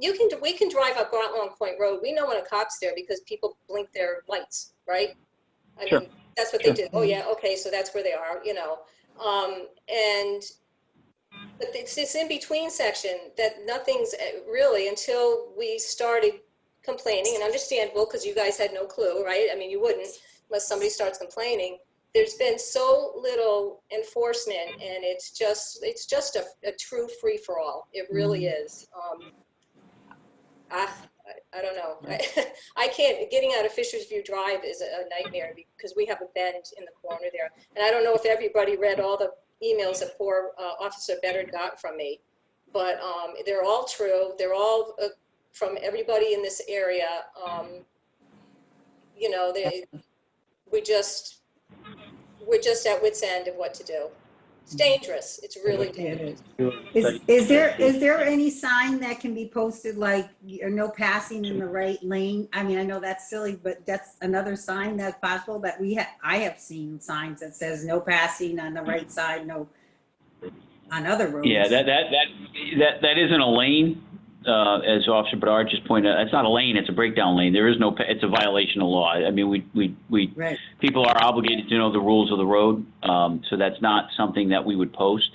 we can drive up Groton Long Point Road. We know when a cop's there because people blink their lights, right? I mean, that's what they do. Oh yeah, okay, so that's where they are, you know. But it's this in-between section that nothing's really, until we started complaining, and understandable because you guys had no clue, right? I mean, you wouldn't unless somebody starts complaining. There's been so little enforcement, and it's just a true free-for-all. It really is. I don't know. I can't, getting out of Fisher's View Drive is a nightmare because we have a bend in the corner there. And I don't know if everybody read all the emails that poor Officer Beddard got from me, but they're all true. They're all from everybody in this area. You know, we're just at wit's end of what to do. It's dangerous. It's really dangerous. Is there any sign that can be posted, like no passing in the right lane? I mean, I know that's silly, but that's another sign that's possible that I have seen signs that says no passing on the right side, no on other roads. Yeah, that isn't a lane, as Officer Bedard just pointed out. It's not a lane, it's a breakdown lane. There is no, it's a violation of law. I mean, we Right. people are obligated to know the rules of the road, so that's not something that we would post.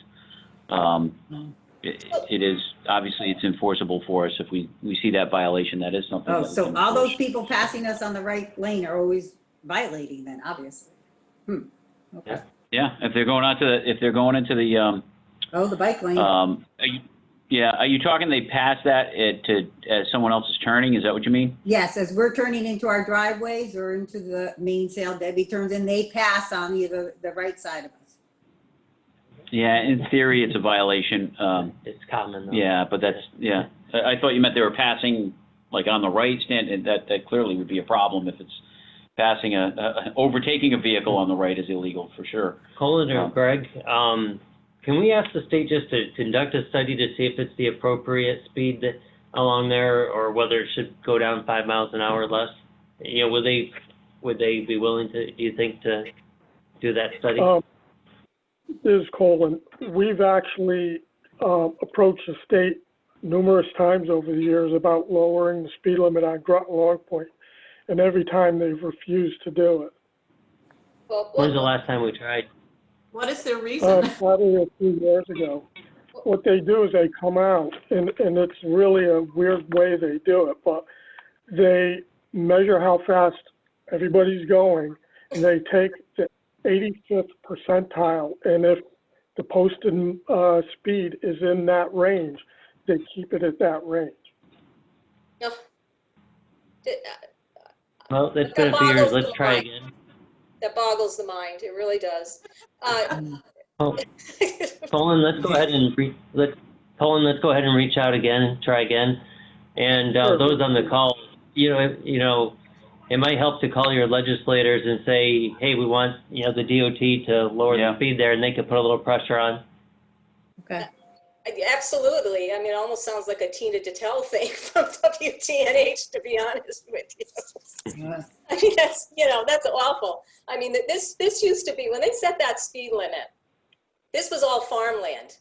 It is, obviously, it's enforceable for us. If we see that violation, that is something. Oh, that we so can all enforce. those people passing us on the right lane are always violating then, obviously. Okay. Yeah, if they're going into the, Oh, the bike lane. are you talking they pass that as someone else is turning? Is that what you mean? Yes, as we're turning into our driveways or into the main sale, Debbie turns in, they pass on the right side of us. Yeah, in theory, it's a violation. It's common though. Yeah, but that's, yeah. I thought you meant they were passing like on the right stand, and that clearly would be a problem if it's passing overtaking a vehicle on the right is illegal for sure. Colin or Greg, can we ask the state just to conduct a study to see if it's the appropriate speed along there, or whether it should go down 5 miles an hour or less? You know, would they be willing to, do you think, to do that study? This is Colin. We've actually approached the state numerous times over the years about lowering the speed limit on Groton Long Point, and every time they've refused to do it. Well, When's the last time we tried? What is their reason? Probably a few years ago. What they do is they come out, and it's really a weird way they do it, but they measure how fast everybody's going, and they take the 85th percentile, and if the posted speed is in that range, they keep it at that range. no. Well, it's been a few years. Let's try again. That boggles the mind. It really does. Colin, let's go ahead and reach out again, try again. And those on the call, you know, it might help to call your legislators and say, hey, we want, the DOT to lower the speed there, and they could put a little pressure on. Okay. Absolutely. I mean, it almost sounds like a Tina Detel thing from WTNH, to be honest with you. I mean, that's awful. I mean, this used to be, when they set that speed limit, this was all farmland.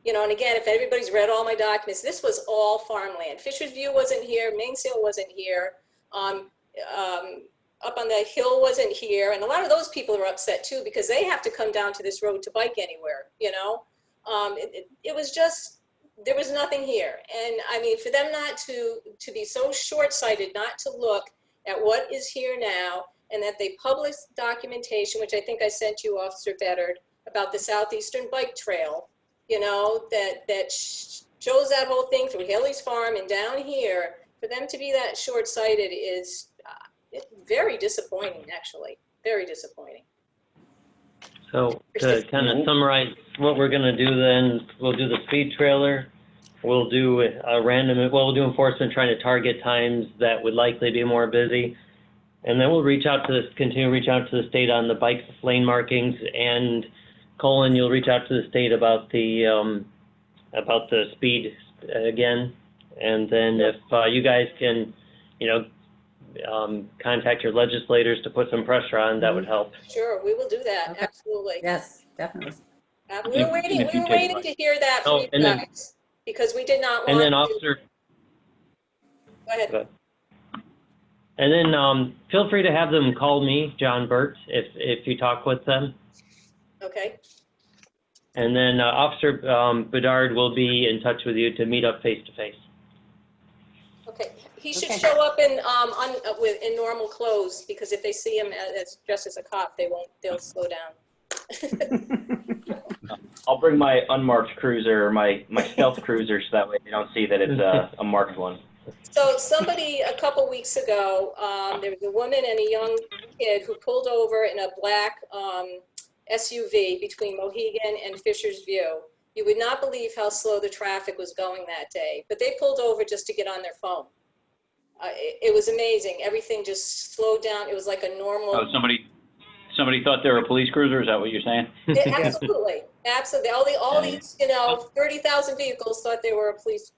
And again, if everybody's read all my documents, this was all farmland. Fisher's View wasn't here, Mainsail wasn't here, up on the hill wasn't here, and a lot of those people are upset too because they have to come down to this road to bike anywhere, It was just, there was nothing here. And I mean, for them not to be so short-sighted, not to look at what is here now, and that they publish documentation, which I think I sent you, Officer Beddard, about the Southeastern Bike Trail, that shows that whole thing through Haley's Farm and down here. For them to be that short-sighted is very disappointing, actually, very disappointing. So to kind of summarize what we're going to do then, we'll do the speed trailer, we'll do we'll do enforcement trying to target times that would likely be more busy, and then we'll continue to reach out to the state on the bike lane markings, and Colin, you'll reach out to the state about the speed again, and then if you guys can, contact your legislators to put some pressure on, that would help. Sure, we will do that. Okay. Absolutely. Yes, definitely. We were waiting to hear that from you guys, because we did not want And then, to. Officer. Go ahead. Go ahead. And then feel free to have them call me, John Burt, if you talk with them. Okay. And then Officer Bedard will be in touch with you to meet up face to face. Okay. He should Okay. show up in normal clothes, because if they see him as dressed as a cop, they'll slow down. I'll bring my unmarked cruiser, or my stealth cruiser, so that way they don't see that it's a marked one. So somebody a couple weeks ago, there was a woman and a young kid who pulled over in a black SUV between Mohegan and Fisher's View. You would not believe how slow the traffic was going that day, but they pulled over just to get on their phone. It was amazing. Everything just slowed down. It was like a normal. Oh, somebody thought they were a police cruiser. Is that what you're saying? Absolutely, absolutely. All these, 30,000 vehicles thought they were a police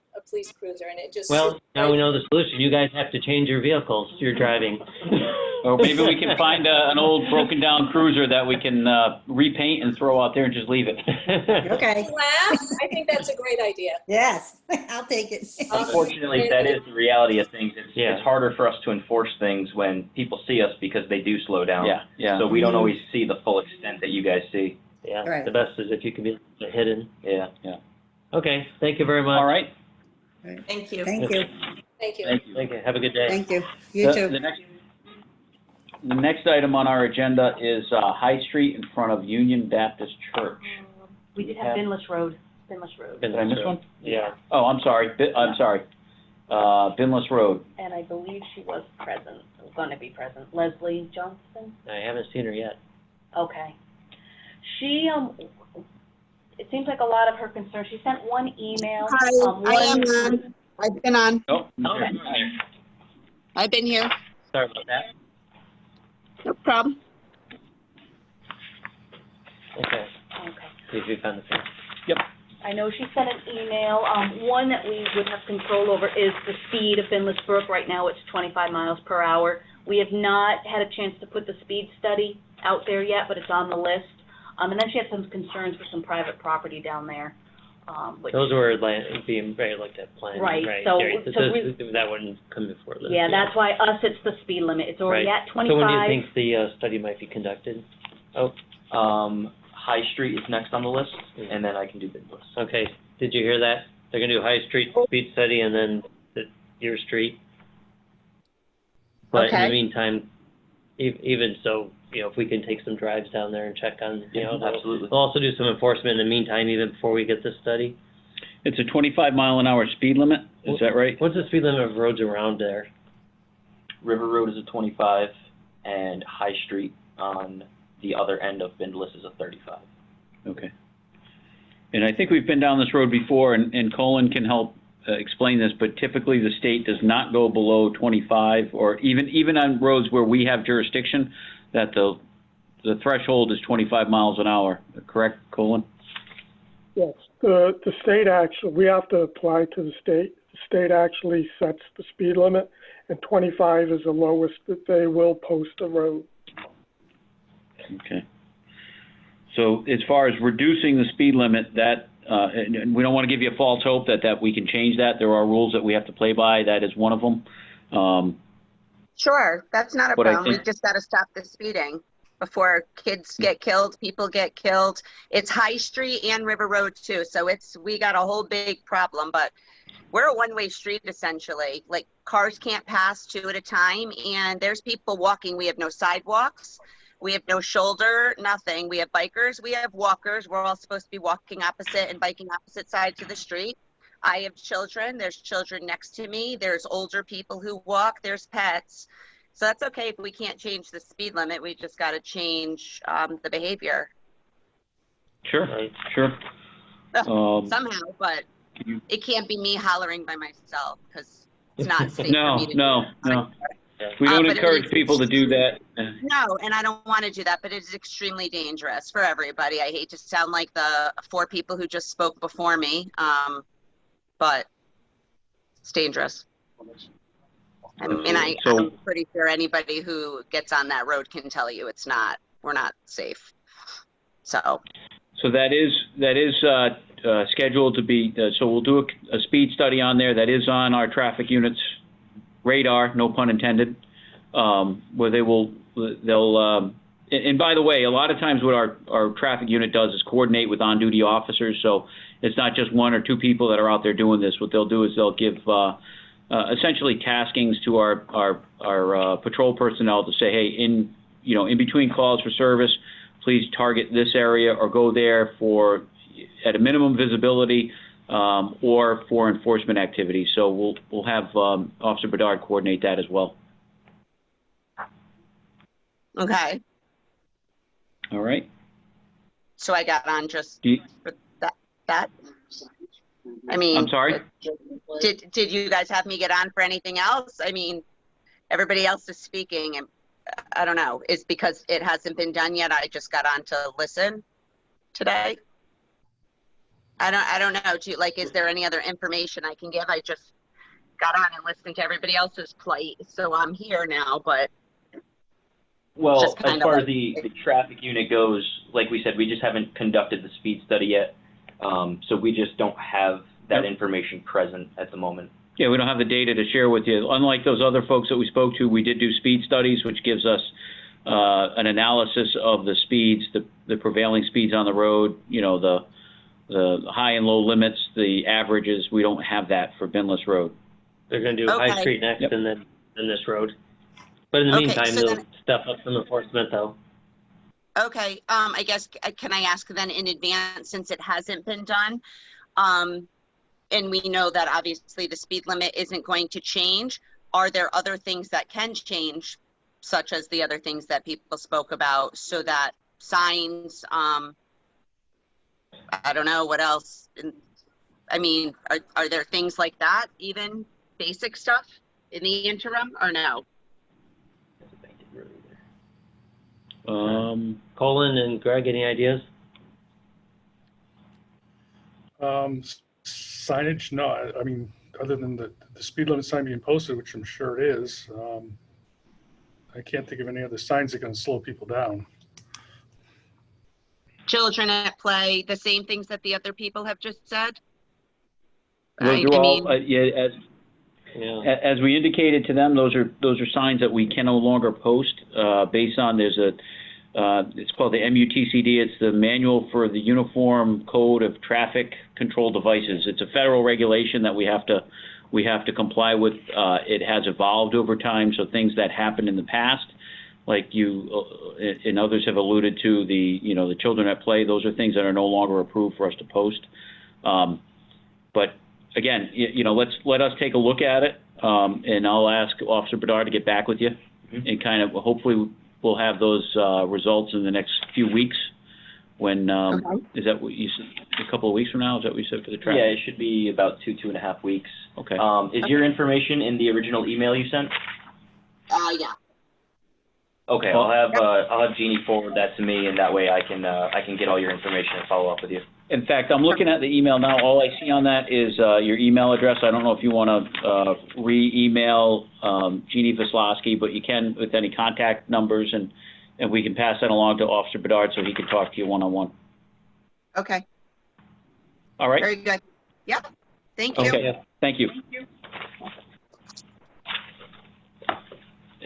cruiser, and it just. Well, now we know the solution. You guys have to change your vehicles you're driving. Or maybe we can find an old broken down cruiser that we can repaint and throw out there and just leave it. Okay. Laugh. I think that's a great idea. Yes, I'll take it. Unfortunately, that is the reality of things. It's harder for us to enforce things when people see us because they do slow down. Yeah. So we don't always see the full extent that you guys see. Yeah, Right. the best is if you can be hidden. Yeah. Okay, thank you very much. All right. Thank you. Thank you. Thank you. Thank you. Thank you. Have a good day. Thank you. You too. The next item on our agenda is High Street in front of Union Baptist Church. We did have Binless Road. Did I miss one? Yeah. Oh, I'm sorry. Binless Road. And I believe she was present, going to be present. Leslie Johnson? I haven't seen her yet. Okay. She, it seems like a lot of her concerns, she sent one email. Hi, I am on. I've been on. Oh, I've been here. Sorry about that. No problem. Okay. See if you found the thing. Yep. I know she sent an email. One that we would have control over is the speed of Binless Brook. Right now it's 25 miles per hour. We have not had a chance to put the speed study out there yet, but it's on the list. And then she had some concerns with some private property down there. Those were being very looked at planning. Right, So, so that wouldn't come before this. Yeah, that's why it's the speed limit. It's already at 25. So when do you think the study might be conducted? High Street is next on the list, and then I can do Binless. Okay. Did you hear that? They're going to do High Street speed study and then your street. But in the meantime, even so, if we can take some drives down there and check on, absolutely. We'll also do some enforcement in the meantime, even before we get this study. It's a 25-mile-an-hour speed limit. Is that right? What's the speed limit of roads around there? River Road is a 25, and High Street on the other end of Binless is a 35. Okay. And I think we've been down this road before, and Colin can help explain this, but typically the state does not go below 25, or even on roads where we have jurisdiction, that the threshold is 25 miles an hour. Correct, Colin? Yes, the state actually, we have to apply to the state. The state actually sets the speed limit, and 25 is the lowest that they will post a road. Okay. So as far as reducing the speed limit, that and we don't want to give you a false hope that we can change that. There are rules that we have to play by. That is one of them. Sure, that's not a But I problem. We think- just got to stop the speeding before kids get killed, people get killed. It's High Street and River Road too, so we got a whole big problem. But we're a one-way street essentially. Like cars can't pass two at a time, and there's people walking. We have no sidewalks. We have no shoulder, nothing. We have bikers, we have walkers. We're all supposed to be walking opposite and biking opposite sides of the street. I have children. There's children next to me. There's older people who walk. There's pets. So that's okay if we can't change the speed limit. We just got to change the behavior. Sure, sure. Somehow, but it can't be me hollering by myself because it's not safe for me to do. No. We don't encourage people to do that. No, and I don't want to do that, but it is extremely dangerous for everybody. I hate to sound like the four people who just spoke before me, but it's dangerous. And I'm pretty sure anybody who gets on that road can tell you we're not safe. So that is scheduled to be, so we'll do a speed study on there. That is on our traffic unit's radar, no pun intended, where they'll, and by the way, a lot of times what our traffic unit does is coordinate with on-duty officers, so it's not just one or two people that are out there doing this. What they'll do is they'll give essentially taskings to our patrol personnel to say, hey, in between calls for service, please target this area or go there at a minimum visibility, or for enforcement activities. So we'll have Officer Bedard coordinate that as well. Okay. All right. So I got on just Do you- for that. I mean, I'm sorry? Did you guys have me get on for anything else? I mean, everybody else is speaking, and I don't know. It's because it hasn't been done yet. I just got on to listen today. I don't know. Is there any other information I can give? I just got on and listened to everybody else's plight, so I'm here now. But Well, just as kind of far like- as the traffic unit goes, like we said, we just haven't conducted the speed study yet. So we just don't have that information present at the moment. Yeah, we don't have the data to share with you. Unlike those other folks that we spoke to, we did do speed studies, which gives us an analysis of the speeds, the prevailing speeds on the road, you know, the high and low limits, the averages. We don't have that for Binless Road. They're gonna do High Okay. Street next, Yep. and then this road. But in the Okay, meantime, so they'll then- step up some enforcement though. Okay, I guess, can I ask then in advance, since it hasn't been done, and we know that obviously the speed limit isn't going to change, are there other things that can change, such as the other things that people spoke about, so that signs, I don't know, what else? I mean, are there things like that, even basic stuff in the interim, or no? Colin and Greg, any ideas? Signage, no, I mean, other than the speed limit sign being posted, which I'm sure it is, I can't think of any other signs that can slow people down. Children at play, the same things that the other people have just said? Those are all, yeah, Yeah. as we indicated to them, those are signs that we can no longer post based on, it's called the MUTCD. It's the Manual for the Uniform Code of Traffic Control Devices. It's a federal regulation that we have to comply with. It has evolved over time, so things that happened in the past, like you and others have alluded to, the children at play, those are things that are no longer approved for us to post. But again, let us take a look at it, and I'll ask Officer Bedard to get back with you, and kind of hopefully we'll have those results in the next few weeks. When is that what you said? A couple of weeks from now? Is that what you said for the traffic? Yeah, it should be about 2.5 weeks. Okay. Is your information in the original email you sent? Yeah. Okay, I'll have Genie forward that to me, and that way I can get all your information and follow up with you. In fact, I'm looking at the email now. All I see on that is your email address. I don't know if you want to re-email Genie Vaslowski, but you can with any contact numbers, and we can pass that along to Officer Bedard so he can talk to you one-on-one. Okay, All right? very good. Yep, thank you. Okay, thank you.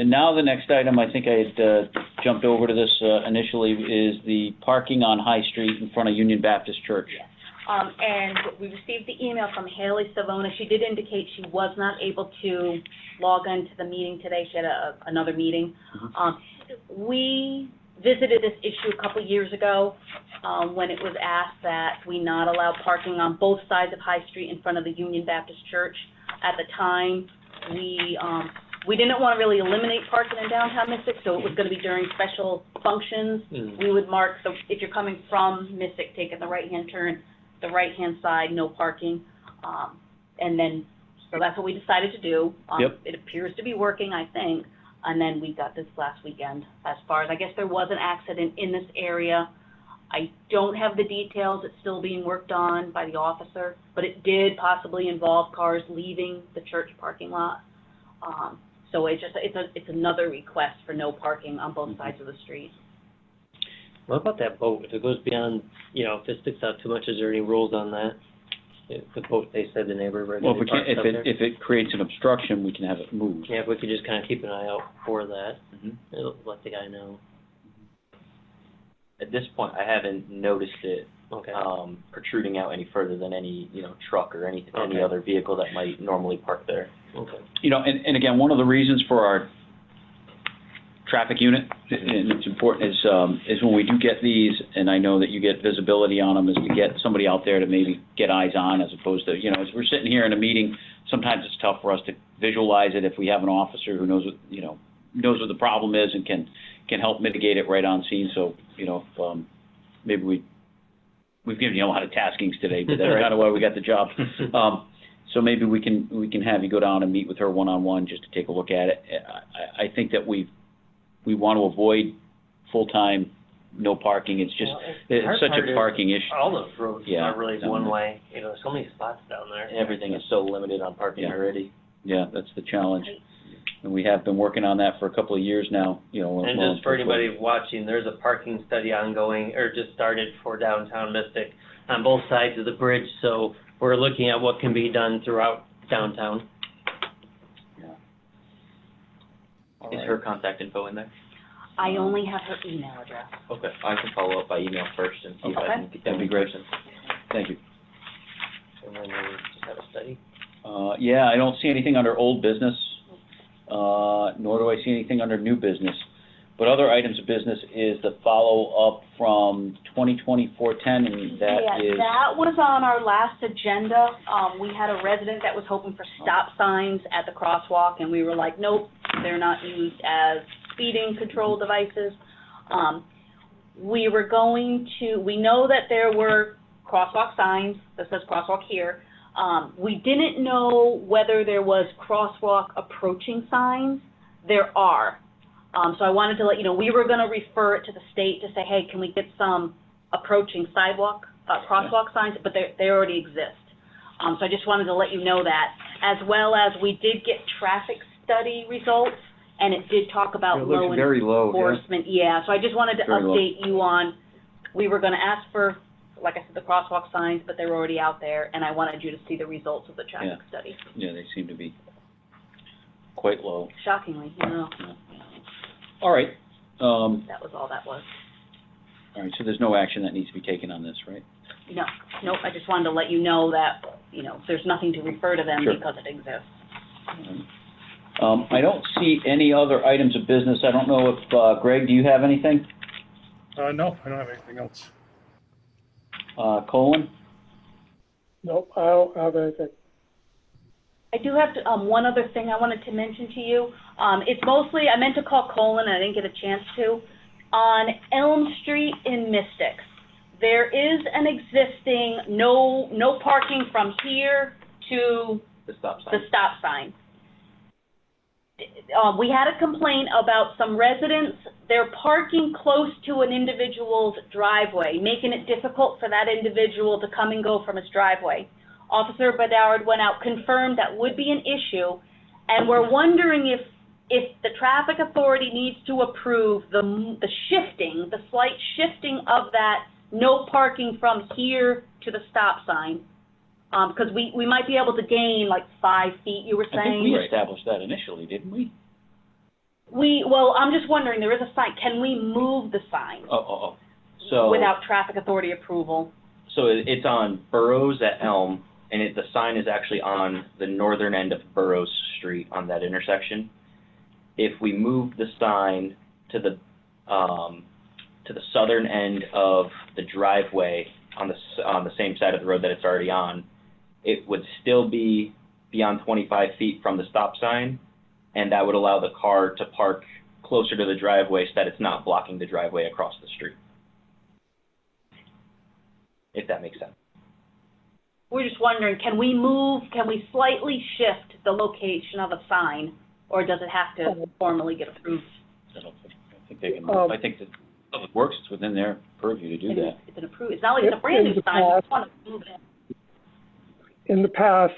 And now the next item, I think I had jumped over to this initially, is the parking on High Street in front of Union Baptist Church. And we received the email from Haley Savona. She did indicate she was not able to log on to the meeting today. She had another meeting. We visited this issue a couple years ago when it was asked that we not allow parking on both sides of High Street in front of the Union Baptist Church. At the time, we didn't want to really eliminate parking in downtown Mystic, so it was going to be during special functions. We would mark, so if you're coming from Mystic, taking the right-hand turn, the right-hand side, no parking. And then, so that's what we decided to do. Yep. It appears to be working, I think. And then we got this last weekend. As far as, I guess there was an accident in this area. I don't have the details. It's still being worked on by the officer, but it did possibly involve cars leaving the church parking lot. So it's another request for no parking on both sides of the street. What about that boat? If it goes beyond, if it sticks out too much, is there any rules on that? If the boat, they said the neighbor. Well, if it creates an obstruction, we can have it moved. Yeah, if we could just kind of keep an eye out for that, it'll let the guy know. At this point, I haven't noticed it Okay. protruding out any further than any truck or any Okay. other vehicle that might normally park there. Okay. And again, one of the reasons for our traffic unit, and it's important, is when we do get these, and I know that you get visibility on them, is to get somebody out there to maybe get eyes on, as opposed to, as we're sitting here in a meeting, sometimes it's tough for us to visualize it if we have an officer who knows what the problem is and can help mitigate it right on scene. So, if maybe we we've given you a lot of taskings today, but that's kind of why we got the job. So maybe we can have you go down and meet with her one-on-one just to take a look at it. I think that we want to avoid full-time no parking. It's just, it's such a parking issue. All those roads Yeah, are really one way, so many spots down there. Everything is so limited on parking already. Yeah, that's the challenge. And we have been working on that for a couple of years now, And just for anybody watching, there's a parking study ongoing, or just started for downtown Mystic on both sides of the bridge, so we're looking at what can be done throughout downtown. Is her contact info in there? I only have her email address. Okay, I can follow up by email first and see if I can get That'd be great. Thank you. And then we just have a study. Yeah, I don't see anything under old business, nor do I see anything under new business. But other items of business is the follow-up from 2020-410, and that is... That was on our last agenda. We had a resident that was hoping for stop signs at the crosswalk, and we were like, nope, they're not used as speeding control devices. We know that there were crosswalk signs that says crosswalk here. We didn't know whether there was crosswalk approaching signs. There are. So I wanted to let you know, we were going to refer it to the state to say, hey, can we get some approaching sidewalk, crosswalk signs, but they already exist. So I just wanted to let you know that, as well as we did get traffic study results, and it did talk about low enforcement. Yeah, so I just wanted to update you on, we were going to ask for, like I said, the crosswalk signs, but they were already out there, and I wanted you to see the results of the traffic study. Yeah, they seem to be quite low. Shockingly, All right. That was all that was. All right, so there's no action that needs to be taken on this, right? No, nope, I just wanted to let you know that, there's nothing to refer to them Sure. because it exists. I don't see any other items of business. I don't know if, Greg, do you have anything? No, I don't have anything else. Colin? Nope, I don't have anything. I do have to, one other thing I wanted to mention to you. It's mostly, I meant to call Colin and I didn't get a chance to. On Elm Street in Mystic, there is an existing no parking from here to The stop sign. the stop sign. We had a complaint about some residents, they're parking close to an individual's driveway, making it difficult for that individual to come and go from his driveway. Officer Bedard went out, confirmed that would be an issue, and we're wondering if the traffic authority needs to approve the slight shifting of that no parking from here to the stop sign. Because we might be able to gain like 5 feet, you were saying? I think we established that initially, didn't we? Well, I'm just wondering, there is a sign, can we move the sign So without traffic authority approval? So it's on Burroughs at Elm, and the sign is actually on the northern end of Burroughs Street on that intersection. If we move the sign to the southern end of the driveway on the same side of the road that it's already on, it would still be beyond 25 feet from the stop sign, and that would allow the car to park closer to the driveway so that it's not blocking the driveway across the street. If that makes sense. We're just wondering, can we slightly shift the location of a sign, or does it have to formally get approved? I think they can, I think that Public Works, it's within their purview to do that. It's not like it's a brand new sign, we just want to move it. In the past,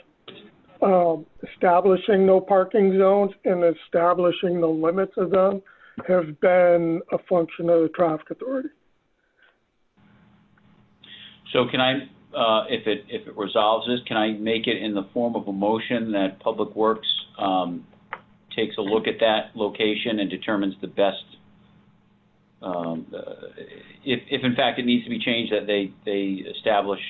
establishing no parking zones and establishing the limits of them have been a function of the traffic authority. So can I, if it resolves this, can I make it in the form of a motion that Public Works takes a look at that location and determines the best, if in fact it needs to be changed, that they establish,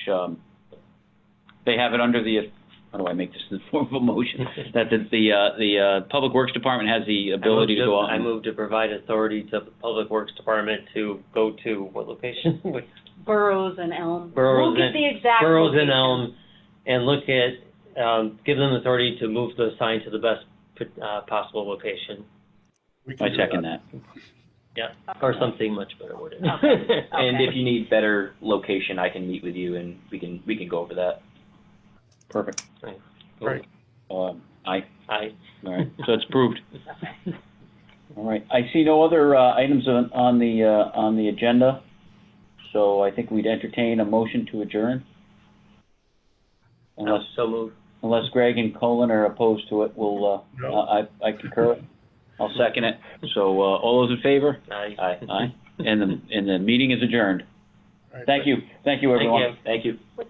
they have it under the, how do I make this in the form of a motion? That the Public Works Department has the ability to go out. I move to provide authority to the Public Works Department to go to what location? Burroughs and Elm. Burroughs We'll get the exact Burroughs location. and Elm, and look at, give them authority to move the sign to the best possible location. I second that. Yeah, or something much better worded. And if you need better location, I can meet with you and we can go over that. Perfect. Right. Aye. Aye. All right, so it's approved. All right, I see no other items on the agenda, so I think we'd entertain a motion to adjourn. Unless, So moved. unless Greg and Colin are opposed to it, we'll, No. I concur. I'll second it. So, all those in favor? Aye. Aye. Aye. And the meeting is adjourned. All right, Thank you, everyone. Thank you. Thank you. What time?